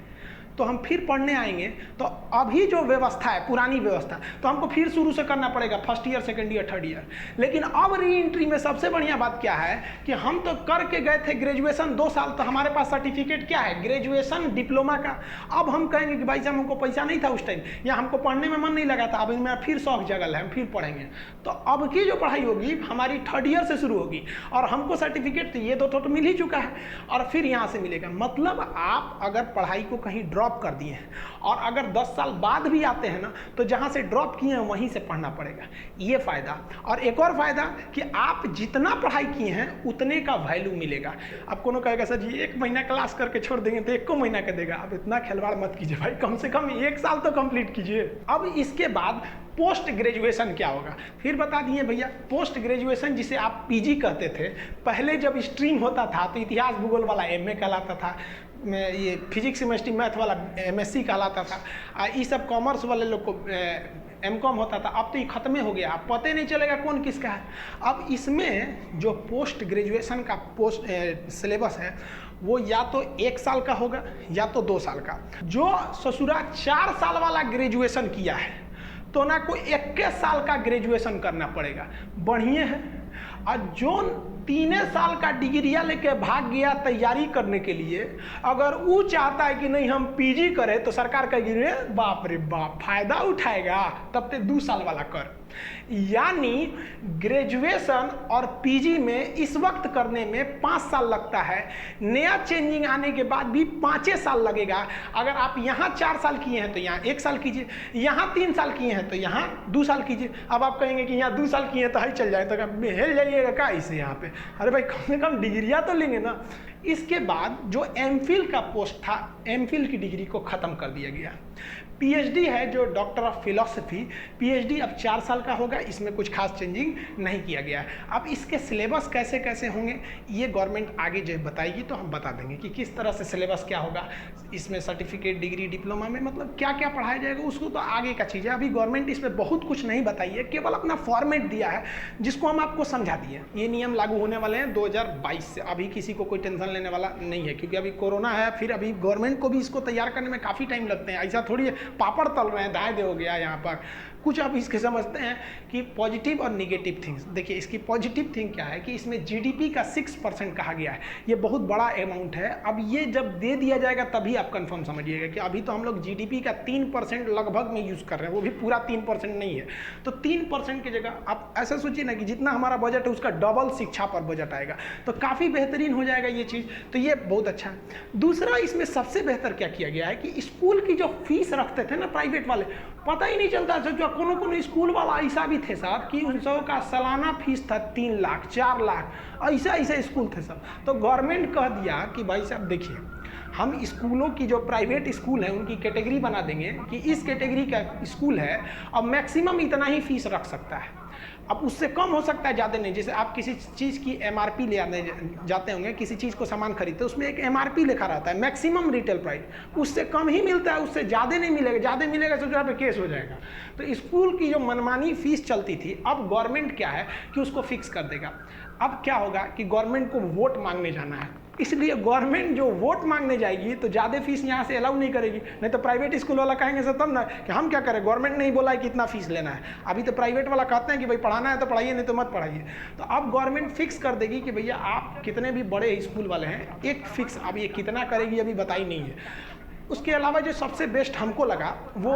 तो हम फिर पढ़ने आएंगे तो अभी जो व्यवस्था है, पुरानी व्यवस्था, तो हमको फिर शुरू से करना पड़ेगा, first year, second year, third year. लेकिन अब री एंट्री में सबसे बढ़िया बात क्या है कि हम तो करके गए थे ग्रेजुएशन 2 साल, तो हमारे पास सर्टिफिकेट क्या है, ग्रेजुएशन डिप्लोमा का। अब हम कहेंगे कि भाई साहब हमको पैसा नहीं था उस टाइम, या हमको पढ़ने में मन नहीं लगा था, अब मेरा फिर शौक जगल है, हम फिर पढ़ेंगे। तो अब की जो पढ़ाई होगी हमारी थर्ड ईयर से शुरू होगी और हमको सर्टिफिकेट तो ये 2 तो मिल ही चुका है और फिर यहाँ से मिलेगा। मतलब आप अगर पढ़ाई को कहीं ड्रॉप कर दिए हैं और अगर 10 साल बाद भी आते हैं ना, तो जहां से ड्रॉप किए हैं वहीं से पढ़ना पड़ेगा, ये फायदा। और एक और फायदा कि आप जितना पढ़ाई किए हैं उतने का वैल्यू मिलेगा। अब कोनो कहेगा सर जी 1 महीना क्लास करके छोड़ देंगे तो 1 महीना का देगा, अब इतना खिलवाड़ मत कीजिए भाई, कम से कम 1 साल तो कंप्लीट कीजिए। अब इसके बाद पोस्ट ग्रेजुएशन क्या होगा, फिर बता दिए भैया। पोस्ट ग्रेजुएशन जिसे आप पीजी कहते थे, पहले जब स्ट्रीम होता था तो इतिहास भूगोल वाला एमए कहलाता था, ये फिजिक्स केमिस्ट्री मैथ वाला एमएससी कहलाता था, ये सब कॉमर्स वाले लोग को एमकॉम होता था। अब तो ये खत्म हो गया, अब पता ही नहीं चलेगा कौन किसका है। अब इसमें जो पोस्ट ग्रेजुएशन का पोस्ट सिलेबस है वो या तो 1 साल का होगा या तो 2 साल का। जो ससुरा 4 साल वाला ग्रेजुएशन किया है तो ना कोई 21 साल का ग्रेजुएशन करना पड़ेगा, बढ़िया है। और जो 3 साल का डिग्रिया लेके भाग गया तैयारी करने के लिए, अगर वो चाहता है कि नहीं हम पीजी करें, तो सरकार कहेगी रे बाप रे बाप फायदा उठाएगा, तब ते 2 साल वाला कर। यानी ग्रेजुएशन और पीजी में इस वक्त करने में 5 साल लगता है, नया चेंजिंग आने के बाद भी 5 साल लगेगा। अगर आप यहाँ 4 साल किए हैं तो यहाँ 1 साल कीजिए, यहाँ 3 साल किए हैं तो यहाँ 2 साल कीजिए। अब आप कहेंगे कि यहाँ 2 साल किए हैं तो ही चल जाए, तो हेल जाइएगा क्या इसे यहाँ पे, अरे भाई कम से कम डिग्रियाँ तो लेंगे ना। इसके बाद जो एमफिल का पोस्ट था, एमफिल की डिग्री को ख़त्म कर दिया गया। पीएचडी है जो डॉक्टर ऑफ फिलॉसफी, पीएचडी अब 4 साल का होगा, इसमें कुछ खास चेंजिंग नहीं किया गया है। अब इसके सिलेबस कैसे कैसे होंगे ये गवर्नमेंट आगे जो बताएगी तो हम बता देंगे कि किस तरह से सिलेबस क्या होगा, इसमें सर्टिफिकेट, डिग्री, डिप्लोमा में मतलब क्या क्या पढ़ाया जाएगा उसको तो आगे का चीज़ है। अभी गवर्नमेंट इसमें बहुत कुछ नहीं बताई है, केवल अपना फॉर्मेट दिया है जिसको हम आपको समझा दिए। ये नियम लागू होने वाले हैं 2022 से, अभी किसी को कोई टेंशन लेने वाला नहीं है क्योंकि अभी कोरोना है, फिर अभी गवर्नमेंट को भी इसको तैयार करने में काफ़ी टाइम लगते हैं। ऐसा थोड़ी है पापड़ तल रहे हैं, दाएँ दे हो गया यहाँ पर। कुछ आप इसके समझते हैं कि पॉजिटिव और निगेटिव थिंग्स। देखिए इसकी पॉजिटिव थिंग क्या है कि इसमें जीडीपी का 6% कहा गया है, ये बहुत बड़ा अमाउंट है। अब ये जब दे दिया जाएगा तभी आप कंफर्म समझिएगा कि अभी तो हम लोग जीडीपी का 3% लगभग में यूज़ कर रहे हैं, वो भी पूरा 3% नहीं है। तो 3% की जगह आप ऐसा सोचिए ना कि जितना हमारा बजट है उसका डबल शिक्षा पर बजट आएगा, तो काफ़ी बेहतरीन हो जाएगा ये चीज़, तो ये बहुत अच्छा है। दूसरा इसमें सबसे बेहतर क्या किया गया है कि स्कूल की जो फीस रखते थे ना प्राइवेट वाले, पता ही नहीं चलता था। जो कोनो स्कूल वाला ऐसा भी थे साहब कि उन सब का सालाना फीस था 3 लाख 4 लाख, ऐसा स्कूल थे सब। तो गवर्नमेंट कह दिया कि भाई साहब देखिए हम स्कूलों की जो प्राइवेट स्कूल है उनकी कैटेगरी बना देंगे कि इस कैटेगरी का स्कूल है और मैक्सिमम इतना ही फीस रख सकता है, अब उससे कम हो सकता है, ज़्यादा नहीं। जैसे आप किसी चीज़ की एमआरपी ले आने जाते होंगे, किसी चीज़ को सामान खरीदते उसमें एक एमआरपी लिखा रहता है, मैक्सिमम रिटेल प्राइस, उससे कम ही मिलता है, उससे ज़्यादा नहीं मिलेगा। ज़्यादा मिलेगा तो जहाँ पे केस हो जाएगा। तो स्कूल की जो मनमानी फीस चलती थी, अब गवर्नमेंट क्या है कि उसको फिक्स कर देगा। अब क्या होगा कि गवर्नमेंट को वोट मांगने जाना है, इसलिए गवर्नमेंट जो वोट मांगने जाएगी तो ज़्यादा फीस यहाँ से अलाउ नहीं करेगी। नहीं तो प्राइवेट स्कूल वाला कहेंगे सर तब ना कि हम क्या करें, गवर्नमेंट नहीं बोला है कि इतना फीस लेना है। अभी तो प्राइवेट वाला कहते हैं कि भाई पढ़ाना है तो पढ़ाइए, नहीं तो मत पढ़ाइए। तो अब गवर्नमेंट फिक्स कर देगी कि भैया आप कितने भी बड़े स्कूल वाले हैं, एक फिक्स, अब ये कितना करेगी अभी बताई नहीं है। उसके अलावा जो सबसे बेस्ट हमको लगा वो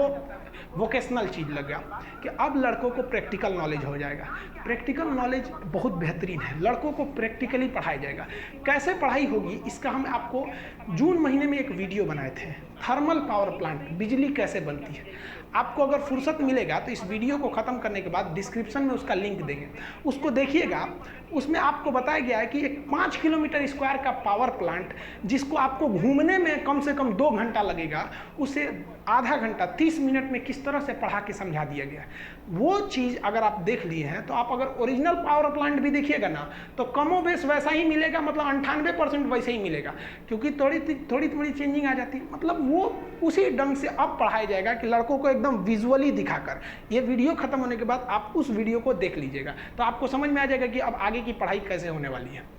वोकेशनल चीज़ लगा कि अब लड़कों को प्रैक्टिकल नॉलेज हो जाएगा। प्रैक्टिकल नॉलेज बहुत बेहतरीन है, लड़कों को प्रैक्टिकली पढ़ाया जाएगा। कैसे पढ़ाई होगी इसका हम आपको जून महीने में एक वीडियो बनाए थे, थर्मल पावर प्लांट, बिजली कैसे बनती है। आपको अगर फुर्सत मिलेगा तो इस वीडियो को ख़त्म करने के बाद डिस्क्रिप्शन में उसका लिंक देंगे, उसको देखिएगा। उसमें आपको बताया गया है कि एक 5 किलोमीटर स्क्वायर का पावर प्लांट जिसको आपको घूमने में कम से कम 2 घंटा लगेगा, उसे आधा घंटा 30 मिनट में किस तरह से पढ़ा के समझा दिया गया। वो चीज़ अगर आप देख लिए हैं तो आप अगर ओरिजिनल पावर प्लांट भी देखिएगा ना तो कमोबेश वैसा ही मिलेगा, मतलब 98% वैसे ही मिलेगा, क्योंकि थोड़ी चेंजिंग आ जाती है। मतलब वो उसी ढंग से अब पढ़ाया जाएगा कि लड़कों को एकदम विजुअली दिखाकर। ये वीडियो खत्म होने के बाद आप उस वीडियो को देख लीजिएगा तो आपको समझ में आ जाएगा कि अब आगे की पढ़ाई कैसे होने वाली है।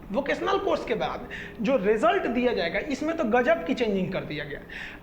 वोकेशनल कोर्स के बाद जो रिजल्ट दिया जाएगा इसमें तो गजब की चेंजिंग कर दिया गया।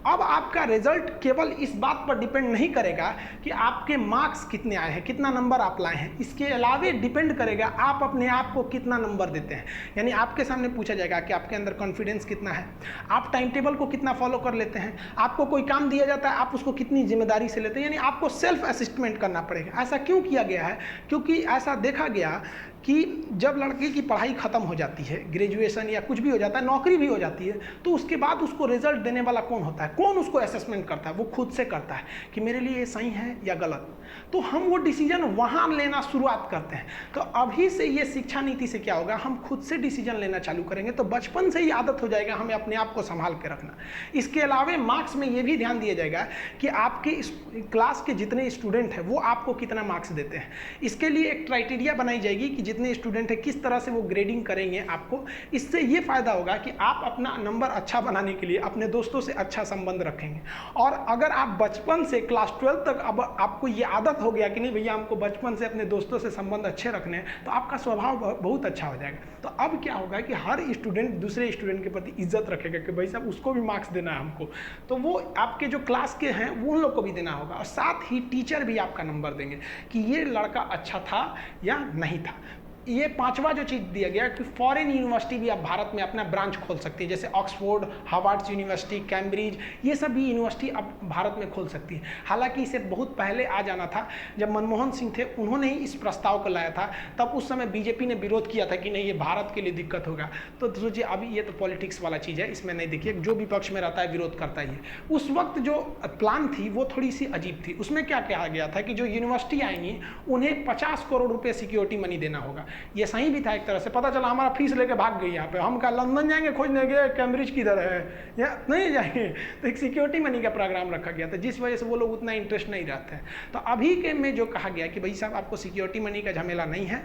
अब आपका रिजल्ट केवल इस बात पर डिपेंड नहीं करेगा कि आपके मार्क्स कितने आए हैं, कितना नंबर आप लाए हैं, इसके अलावे डिपेंड करेगा आप अपने आप को कितना नंबर देते हैं। यानी आपके सामने पूछा जाएगा कि आपके अंदर कॉन्फिडेंस कितना है, आप टाइम टेबल को कितना फॉलो कर लेते हैं, आपको कोई काम दिया जाता है आप उसको कितनी जिम्मेदारी से लेते हैं। यानी आपको सेल्फ असिस्टमेंट करना पड़ेगा। ऐसा क्यों किया गया है? क्योंकि ऐसा देखा गया कि जब लड़के की पढ़ाई ख़त्म हो जाती है, ग्रेजुएशन या कुछ भी हो जाता है, नौकरी भी हो जाती है, तो उसके बाद उसको रिजल्ट देने वाला कौन होता है, कौन उसको असेसमेंट करता है? वो खुद से करता है कि मेरे लिए ये सही है या गलत। तो हम वो डिसीजन वहाँ लेना शुरुआत करते हैं। तो अभी से ये शिक्षा नीति से क्या होगा, हम खुद से डिसीजन लेना चालू करेंगे, तो बचपन से ही आदत हो जाएगा हमें अपने आप को संभाल के रखना। इसके अलावा मार्क्स में ये भी ध्यान दिया जाएगा कि आपके क्लास के जितने स्टूडेंट हैं वो आपको कितना मार्क्स देते हैं। इसके लिए एक क्राइटेरिया बनाई जाएगी कि जितने स्टूडेंट है किस तरह से वो ग्रेडिंग करेंगे आपको। इससे ये फायदा होगा कि आप अपना नंबर अच्छा बनाने के लिए अपने दोस्तों से अच्छा संबंध रखेंगे। और अगर आप बचपन से क्लास 12 तक अब आपको ये आदत हो गया कि नहीं भैया हमको बचपन से अपने दोस्तों से संबंध अच्छे रखने हैं, तो आपका स्वभाव बहुत अच्छा हो जाएगा। तो अब क्या होगा कि हर स्टूडेंट दूसरे स्टूडेंट के प्रति इज्जत रखेगा कि भाई साहब उसको भी मार्क्स देना है हमको, तो वो आपके जो क्लास के हैं वो उन लोग को भी देना होगा। और साथ ही टीचर भी आपका नंबर देंगे कि ये लड़का अच्छा था या नहीं था। ये 5वां जो चीज़ दिया गया कि फॉरेन यूनिवर्सिटी भी आप भारत में अपना ब्रांच खोल सकती है, जैसे ऑक्सफोर्ड, हार्वर्ड यूनिवर्सिटी, कैम्ब्रिज, ये सब भी यूनिवर्सिटी अब भारत में खोल सकती है। हालांकि इसे बहुत पहले आ जाना था, जब मनमोहन सिंह थे उन्होंने ही इस प्रस्ताव को लाया था, तब उस समय बीजेपी ने विरोध किया था कि नहीं ये भारत के लिए दिक्कत होगा। तो सोचिए अभी ये तो पॉलिटिक्स वाला चीज़ है, इसमें नहीं देखिए, जो विपक्ष में रहता है विरोध करता ही है। उस वक्त जो प्लान थी वो थोड़ी सी अजीब थी। उसमें क्या कहा गया था कि जो यूनिवर्सिटी आएंगी उन्हें 50 करोड़ रुपये सिक्योरिटी मनी देना होगा। ये सही भी था एक तरह से, पता चला हमारा फीस लेके भाग गई यहाँ पे, हम क्या लंदन जाएंगे खोजने के, कैम्ब्रिज किधर है, या नहीं जाएंगे। तो एक सिक्योरिटी मनी का प्रोग्राम रखा गया था, जिस वजह से वो लोग उतना इंटरेस्ट नहीं रहते हैं। तो अभी के में जो कहा गया कि भाई साहब आपको सिक्योरिटी मनी का झमेला नहीं है,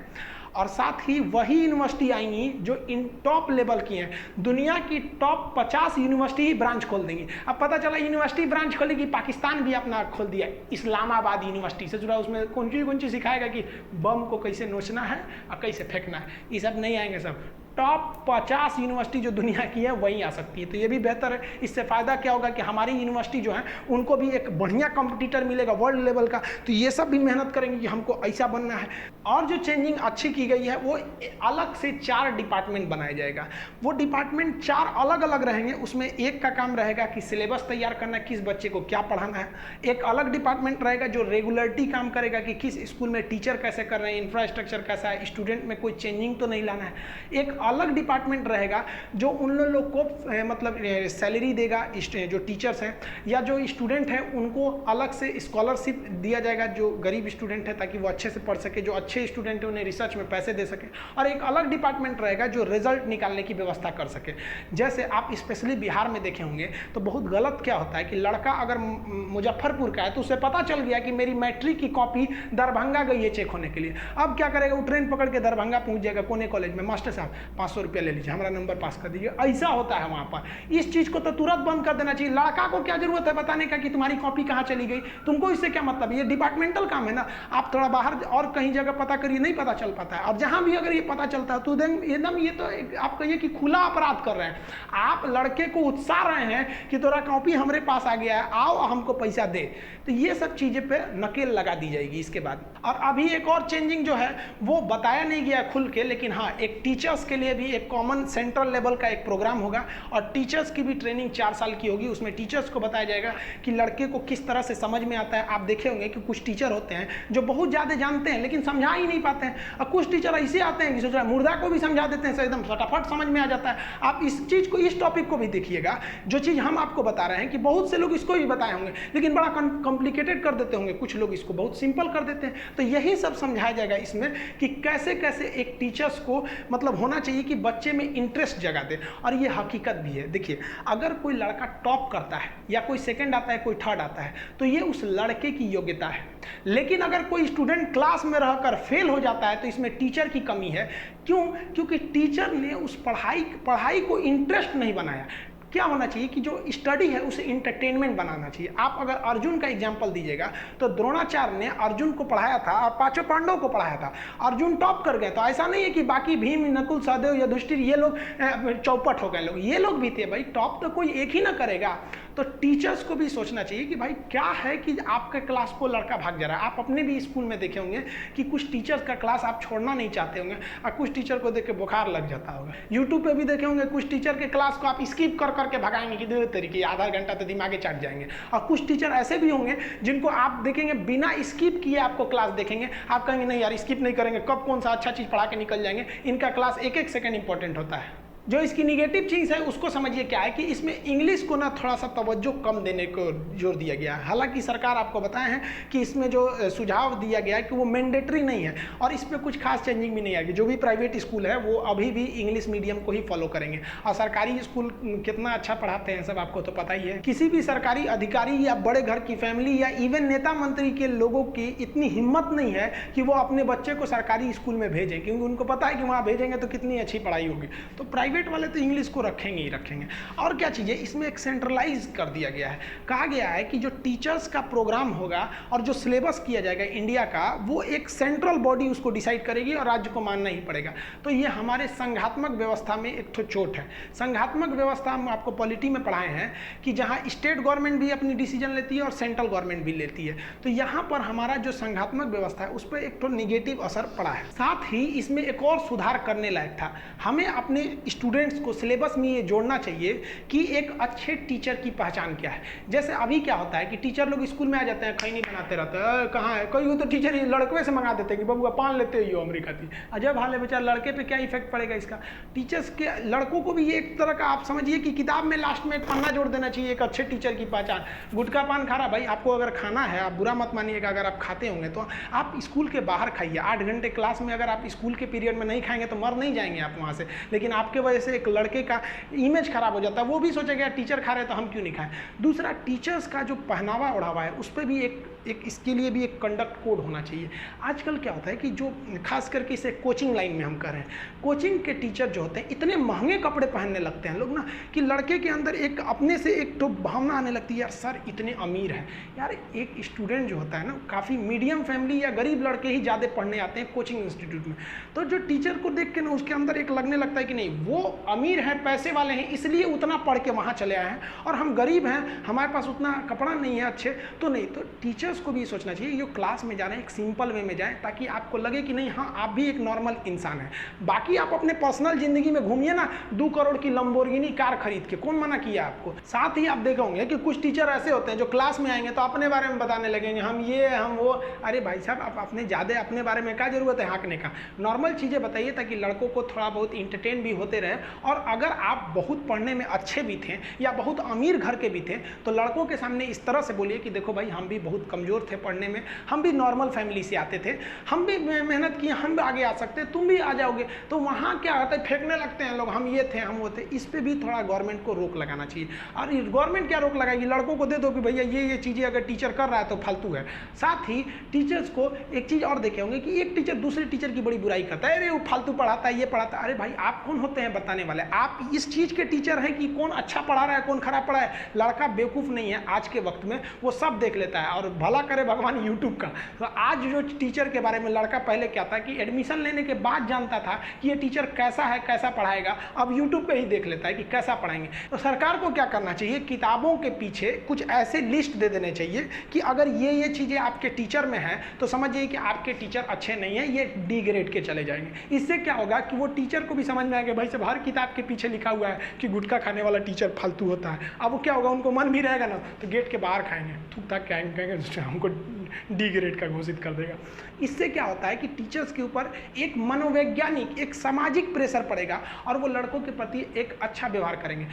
और साथ ही वही यूनिवर्सिटी आएंगी जो इन टॉप लेवल की हैं, दुनिया की टॉप 50 यूनिवर्सिटी ही ब्रांच खोल देंगी। अब पता चला यूनिवर्सिटी ब्रांच खोलेगी, पाकिस्तान भी अपना खोल दिया इस्लामाबाद यूनिवर्सिटी से जुड़ा, उसमें कौन सी सिखाएगा कि बम को कैसे नोचना है और कैसे फेंकना है, ये सब नहीं आएंगे। सब टॉप 50 यूनिवर्सिटी जो दुनिया की है वहीं आ सकती है। तो ये भी बेहतर है, इससे फ़ायदा क्या होगा कि हमारी यूनिवर्सिटी जो है उनको भी एक बढ़िया कंपटीटर मिलेगा वर्ल्ड लेवल का। तो ये सब भी मेहनत करेंगे कि हमको ऐसा बनना है। और जो चेंजिंग अच्छी की गई है वो अलग से 4 डिपार्टमेंट बनाया जाएगा। वो डिपार्टमेंट 4 अलग अलग रहेंगे। उसमें एक का काम रहेगा कि सिलेबस तैयार करना, किस बच्चे को क्या पढ़ाना है। एक अलग डिपार्टमेंट रहेगा जो रेगुलरिटी काम करेगा कि किस स्कूल में टीचर कैसे कर रहे हैं, इंफ्रास्ट्रक्चर कैसा है, स्टूडेंट में कोई चेंजिंग तो नहीं लाना है। एक अलग डिपार्टमेंट रहेगा जो उन लोग को मतलब सैलरी देगा, जो टीचर्स हैं या जो स्टूडेंट हैं उनको अलग से स्कॉलरशिप दिया जाएगा जो गरीब स्टूडेंट है, ताकि वो अच्छे से पढ़ सके, जो अच्छे स्टूडेंट हैं उन्हें रिसर्च में पैसे दे सके। और एक अलग डिपार्टमेंट रहेगा जो रिजल्ट निकालने की व्यवस्था कर सके। जैसे आप स्पेशली बिहार में देखे होंगे तो बहुत गलत क्या होता है कि लड़का अगर मुजफ्फरपुर का है तो उसे पता चल गया कि मेरी मैट्रिक की कॉपी दरभंगा गई है चेक होने के लिए। अब क्या करेगा, वो ट्रेन पकड़ के दरभंगा पहुंच जाएगा कोने कॉलेज में, मास्टर साहब 500 रुपया ले लीजिए, हमारा नंबर पास कर दीजिए। ऐसा होता है वहाँ पर। इस चीज़ को तो तुरंत बंद कर देना चाहिए। लड़का को क्या जरूरत है बताने का कि तुम्हारी कॉपी कहाँ चली गई, तुमको इससे क्या मतलब। ये डिपार्टमेंटल काम है ना, आप थोड़ा बाहर और कहीं जगह पता करिए, नहीं पता चल पाता है। और जहाँ भी अगर ये पता चलता है तो एकदम ये तो आप कहिए कि खुला अपराध कर रहे हैं। आप लड़के को उत्साह रहे हैं कि तोरा कॉपी हमारे पास आ गया है, आओ हमको पैसा दे। तो ये सब चीज़ें पे नकेल लगा दी जाएगी इसके बाद। और अभी एक और चेंजिंग जो है वो बताया नहीं गया खुल के, लेकिन हाँ एक टीचर्स के लिए भी एक कॉमन सेंट्रल लेवल का एक प्रोग्राम होगा और टीचर्स की भी ट्रेनिंग 4 साल की होगी। उसमें टीचर्स को बताया जाएगा कि लड़के को किस तरह से समझ में आता है। आप देखे होंगे कि कुछ टीचर होते हैं जो बहुत ज़्यादा जानते हैं लेकिन समझा ही नहीं पाते हैं, और कुछ टीचर ऐसे आते हैं कि सोच रहा है मुर्दा को भी समझा देते हैं, एकदम फटाफट समझ में आ जाता है। आप इस चीज़ को, इस टॉपिक को भी देखिएगा, जो चीज़ हम आपको बता रहे हैं कि बहुत से लोग इसको भी बताए होंगे लेकिन बड़ा कॉम्प्लिकेटेड कर देते होंगे, कुछ लोग इसको बहुत सिंपल कर देते हैं। तो यही सब समझाया जाएगा इसमें कि कैसे कैसे एक टीचर्स को मतलब होना चाहिए कि बच्चे में इंटरेस्ट जगा दे। और ये हकीकत भी है। देखिए अगर कोई लड़का टॉप करता है या कोई सेकंड आता है, कोई थर्ड आता है, तो ये उस लड़के की योग्यता है। लेकिन अगर कोई स्टूडेंट क्लास में रहकर फेल हो जाता है तो इसमें टीचर की कमी है। क्यों? क्योंकि टीचर ने उस पढ़ाई को इंटरेस्ट नहीं बनाया। क्या होना चाहिए कि जो स्टडी है उसे इंटरटेनमेंट बनाना चाहिए। आप अगर अर्जुन का एग्जाम्पल दीजिएगा तो द्रोणाचार्य ने अर्जुन को पढ़ाया था और 5 पांडवों को पढ़ाया था, अर्जुन टॉप कर गए। तो ऐसा नहीं है कि बाकी भीम, नकुल, सहदेव, युधिष्ठिर ये लोग चौपट हो गए। लोग ये लोग भी थे भाई, टॉप तो कोई एक ही ना करेगा। तो टीचर्स को भी सोचना चाहिए कि भाई क्या है कि आपके क्लास को लड़का भाग जा रहा है। आप अपने भी स्कूल में देखे होंगे कि कुछ टीचर्स का क्लास आप छोड़ना नहीं चाहते होंगे और कुछ टीचर को देख के बुखार लग जाता होगा। यूट्यूब पे भी देखे होंगे कुछ टीचर के क्लास को आप स्किप कर करके भगाएंगे कि दो तरीके, आधा घंटा तो दिमागे चाट जाएंगे। और कुछ टीचर ऐसे भी होंगे जिनको आप देखेंगे बिना स्किप किए आपको क्लास देखेंगे, आप कहेंगे नहीं यार स्किप नहीं करेंगे, कब कौन सा अच्छा चीज़ पढ़ा के निकल जाएंगे। इनका क्लास एक एक सेकंड इंपॉर्टेंट होता है। जो इसकी निगेटिव चीज़ है उसको समझिए क्या है कि इसमें इंग्लिश को ना थोड़ा सा तवज्जो कम देने को जोर दिया गया है। हालांकि सरकार आपको बताए हैं कि इसमें जो सुझाव दिया गया है कि वो मैंडेटरी नहीं है और इसमें कुछ खास चेंजिंग भी नहीं आएगी। जो भी प्राइवेट स्कूल है वो अभी भी इंग्लिश मीडियम को ही फॉलो करेंगे और सरकारी स्कूल कितना अच्छा पढ़ाते हैं सब आपको तो पता ही है। किसी भी सरकारी अधिकारी या बड़े घर की फैमिली या इवन नेता मंत्री के लोगों की इतनी हिम्मत नहीं है कि वो अपने बच्चे को सरकारी स्कूल में भेजें, क्योंकि उनको पता है कि वहाँ भेजेंगे तो कितनी अच्छी पढ़ाई होगी। तो प्राइवेट वाले तो इंग्लिश को रखेंगे ही रखेंगे। और क्या चीज़ है, इसमें एक सेंट्रलाइज कर दिया गया है। कहा गया है कि जो टीचर्स का प्रोग्राम होगा और जो सिलेबस किया जाएगा इंडिया का, वो एक सेंट्रल बॉडी उसको डिसाइड करेगी और राज्य को मानना ही पड़ेगा। तो ये हमारे संघात्मक व्यवस्था में एक तो चोट है। संघात्मक व्यवस्था हम आपको पॉलिटी में पढ़ाए हैं कि जहाँ स्टेट गवर्नमेंट भी अपनी डिसीजन लेती है और सेंट्रल गवर्नमेंट भी लेती है। तो यहाँ पर हमारा जो संघात्मक व्यवस्था है उस पर एक तो निगेटिव असर पड़ा है। साथ ही इसमें एक और सुधार करने लायक था। हमें अपने स्टूडेंट्स को सिलेबस में ये जोड़ना चाहिए कि एक अच्छे टीचर की पहचान क्या है। जैसे अभी क्या होता है कि टीचर लोग स्कूल में आ जाते हैं, खैनी बनाते रहते हैं, कहाँ है कोई, वो तो टीचर लड़के से मंगा देते हैं कि बबुआ पान लेते हो अमेरिका थी। अजब हाल है बेचारा, लड़के पे क्या इफेक्ट पड़ेगा इसका। टीचर्स के लड़कों को भी ये एक तरह का आप समझिए कि किताब में लास्ट में एक पन्ना जोड़ देना चाहिए, एक अच्छे टीचर की पहचान। गुटखा पान खा रहा, भाई आपको अगर खाना है, आप बुरा मत मानिएगा, अगर आप खाते होंगे तो आप स्कूल के बाहर खाइए। 8 घंटे क्लास में अगर आप स्कूल के पीरियड में नहीं खाएंगे तो मर नहीं जाएंगे आप वहाँ से, लेकिन आपके वजह से एक लड़के का इमेज खराब हो जाता है, वो भी सोचेगा टीचर खा रहे तो हम क्यों नहीं खाएं। दूसरा, टीचर्स का जो पहनावा ओढ़ावा है उस पर भी एक इसके लिए भी एक कंडक्ट कोड होना चाहिए। आजकल क्या होता है कि जो खास करके इसे कोचिंग लाइन में हम कर रहे हैं, कोचिंग के टीचर जो होते हैं इतने महंगे कपड़े पहनने लगते हैं लोग ना, कि लड़के के अंदर एक अपने से एक तो भावना आने लगती है, यार सर इतने अमीर हैं। यार एक स्टूडेंट जो होता है ना, काफ़ी मीडियम फैमिली या गरीब लड़के ही ज़्यादा पढ़ने आते हैं कोचिंग इंस्टीट्यूट में, तो जो टीचर को देख के ना उसके अंदर एक लगने लगता है कि नहीं वो अमीर हैं, पैसे वाले हैं, इसलिए उतना पढ़ के वहाँ चले आए हैं, और हम गरीब हैं, हमारे पास उतना कपड़ा नहीं है अच्छे, तो नहीं। तो टीचर्स को भी सोचना चाहिए जो क्लास में जा रहे हैं एक सिंपल वे में जाएं, ताकि आपको लगे कि नहीं हाँ आप भी एक नॉर्मल इंसान हैं। बाकी आप अपने पर्सनल जिंदगी में घूमिए ना 2 करोड़ की लंबोर्गिनी कार खरीद के, कौन मना किया आपको। साथ ही आप देखे होंगे कि कुछ टीचर ऐसे होते हैं जो क्लास में आएंगे तो अपने बारे में बताने लगेंगे, हम ये हम वो। अरे भाई साहब, आप अपने ज़्यादा अपने बारे में क्या जरूरत है हाँकने का। नॉर्मल चीज़ें बताइए ताकि लड़कों को थोड़ा बहुत इंटरटेन भी होते रहे। और अगर आप बहुत पढ़ने में अच्छे भी थे या बहुत अमीर घर के भी थे तो लड़कों के सामने इस तरह से बोलिए कि देखो भाई हम भी बहुत कमज़ोर थे पढ़ने में, हम भी नॉर्मल फैमिली से आते थे, हम भी मेहनत किए, हम भी आगे आ सकते, तुम भी आ जाओगे। तो वहाँ क्या होता है, फेंकने लगते हैं लोग, हम ये थे हम वो थे। इस पर भी थोड़ा गवर्नमेंट को रोक लगाना चाहिए। और गवर्नमेंट क्या रोक लगाएगी, लड़कों को दे दो कि भैया ये चीज़ें अगर टीचर कर रहा है तो फालतू है। साथ ही टीचर्स को एक चीज़ और देखे होंगे कि एक टीचर दूसरे टीचर की बड़ी बुराई करता है, अरे वो फालतू पढ़ाता है, ये पढ़ाता है। अरे भाई आप कौन होते हैं बताने वाले, आप इस चीज़ के टीचर हैं कि कौन अच्छा पढ़ा रहा है कौन खराब पढ़ा है। लड़का बेवकूफ़ नहीं है, आज के वक्त में वो सब देख लेता है, और भला करे भगवान यूट्यूब का। तो आज जो टीचर के बारे में लड़का पहले क्या था कि एडमिशन लेने के बाद जानता था कि ये टीचर कैसा है कैसा पढ़ाएगा, अब यूट्यूब पे ही देख लेता है कि कैसा पढ़ाएंगे। तो सरकार को क्या करना चाहिए, किताबों के पीछे कुछ ऐसे लिस्ट दे देने चाहिए कि अगर ये चीज़ें आपके टीचर में हैं तो समझिए कि आपके टीचर अच्छे नहीं हैं, ये डी ग्रेड के चले जाएंगे। इससे क्या होगा कि वो टीचर को भी समझ में आएगा भाई साहब हर किताब के पीछे लिखा हुआ है कि गुटखा खाने वाला टीचर फालतू होता है। अब वो क्या होगा, उनको मन भी रहेगा ना तो गेट के बाहर खाएंगे, थूक थाक कहेंगे हमको डी ग्रेड का घोषित कर देगा। इससे क्या होता है कि टीचर्स के ऊपर एक मनोवैज्ञानिक एक सामाजिक प्रेशर पड़ेगा और वो लड़कों के प्रति एक अच्छा व्यवहार करेंगे।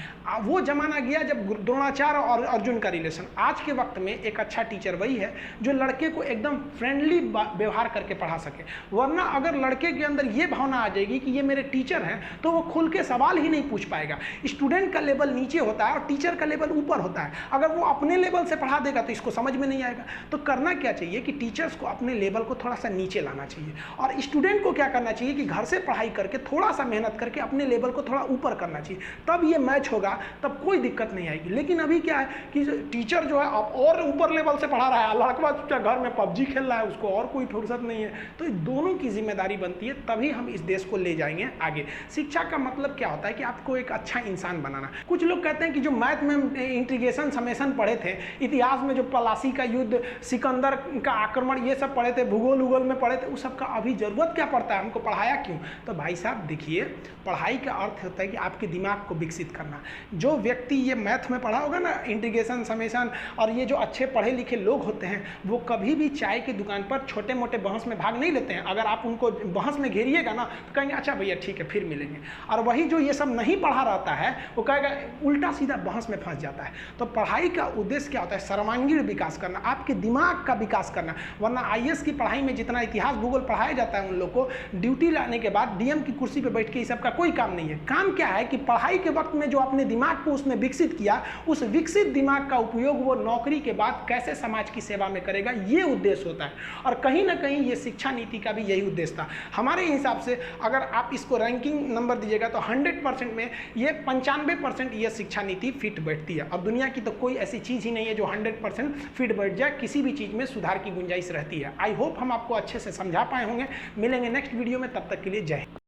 वो जमाना गया जब द्रोणाचार्य और अर्जुन का रिलेशन। आज के वक्त में एक अच्छा टीचर वही है जो लड़के को एकदम फ्रेंडली व्यवहार करके पढ़ा सके। वरना अगर लड़के के अंदर ये भावना आ जाएगी कि ये मेरे टीचर हैं तो वो खुल के सवाल ही नहीं पूछ पाएगा। स्टूडेंट का लेवल नीचे होता है और टीचर का लेवल ऊपर होता है। अगर वो अपने लेवल से पढ़ा देगा तो इसको समझ में नहीं आएगा। तो करना क्या चाहिए कि टीचर्स को अपने लेवल को थोड़ा सा नीचे लाना चाहिए और स्टूडेंट को क्या करना चाहिए कि घर से पढ़ाई करके थोड़ा सा मेहनत करके अपने लेवल को थोड़ा ऊपर करना चाहिए। तब ये मैच होगा, तब कोई दिक्कत नहीं आएगी। लेकिन अभी क्या है कि टीचर जो है अब और ऊपर लेवल से पढ़ा रहा है, लड़का घर में पबजी खेल रहा है, उसको और कोई फुर्सत नहीं है। तो दोनों की जिम्मेदारी बनती है, तभी हम इस देश को ले जाएंगे आगे। शिक्षा का मतलब क्या होता है कि आपको एक अच्छा इंसान बनाना। कुछ लोग कहते हैं कि जो मैथ में इंटीग्रेशन समेशन पढ़े थे, इतिहास में जो पलासी का युद्ध, सिकंदर का आक्रमण, ये सब पढ़े थे, भूगोल में पढ़े थे, उस सब का अभी जरूरत क्या पड़ता है, हमको पढ़ाया क्यों? तो भाई साहब देखिए, पढ़ाई का अर्थ होता है कि आपके दिमाग को विकसित करना। जो व्यक्ति ये मैथ में पढ़ा होगा ना, इंटीग्रेशन समेशन, और ये जो अच्छे पढ़े लिखे लोग होते हैं वो कभी भी चाय की दुकान पर छोटे मोटे बहस में भाग नहीं लेते हैं। अगर आप उनको बहस में घेरिएगा ना तो कहेंगे अच्छा भैया ठीक है फिर मिलेंगे। और वही जो ये सब नहीं पढ़ा रहता है वो कहेगा, उल्टा सीधा बहस में फंस जाता है। तो पढ़ाई का उद्देश्य क्या होता है? सर्वांगीण विकास करना, आपके दिमाग का विकास करना। वरना आईएएस की पढ़ाई में जितना इतिहास भूगोल पढ़ाया जाता है उन लोग को, ड्यूटी लाने के बाद डीएम की कुर्सी पर बैठ के इस सब का कोई काम नहीं है। काम क्या है कि पढ़ाई के वक्त में जो अपने दिमाग को उसने विकसित किया, उस विकसित दिमाग का उपयोग वो नौकरी के बाद कैसे समाज की सेवा में करेगा, ये उद्देश्य होता है। और कहीं ना कहीं ये शिक्षा नीति का भी यही उद्देश्य था। हमारे हिसाब से अगर आप इसको रैंकिंग नंबर दीजिएगा तो 100% में ये 95% ये शिक्षा नीति फिट बैठती है। और दुनिया की तो कोई ऐसी चीज़ ही नहीं है जो 100% फिट बैठ जाए। किसी भी चीज़ में सुधार की गुंजाइश रहती है। आई होप हम आपको अच्छे से समझा पाए होंगे। मिलेंगे नेक्स्ट वीडियो में, तब तक के लिए जय हिंद।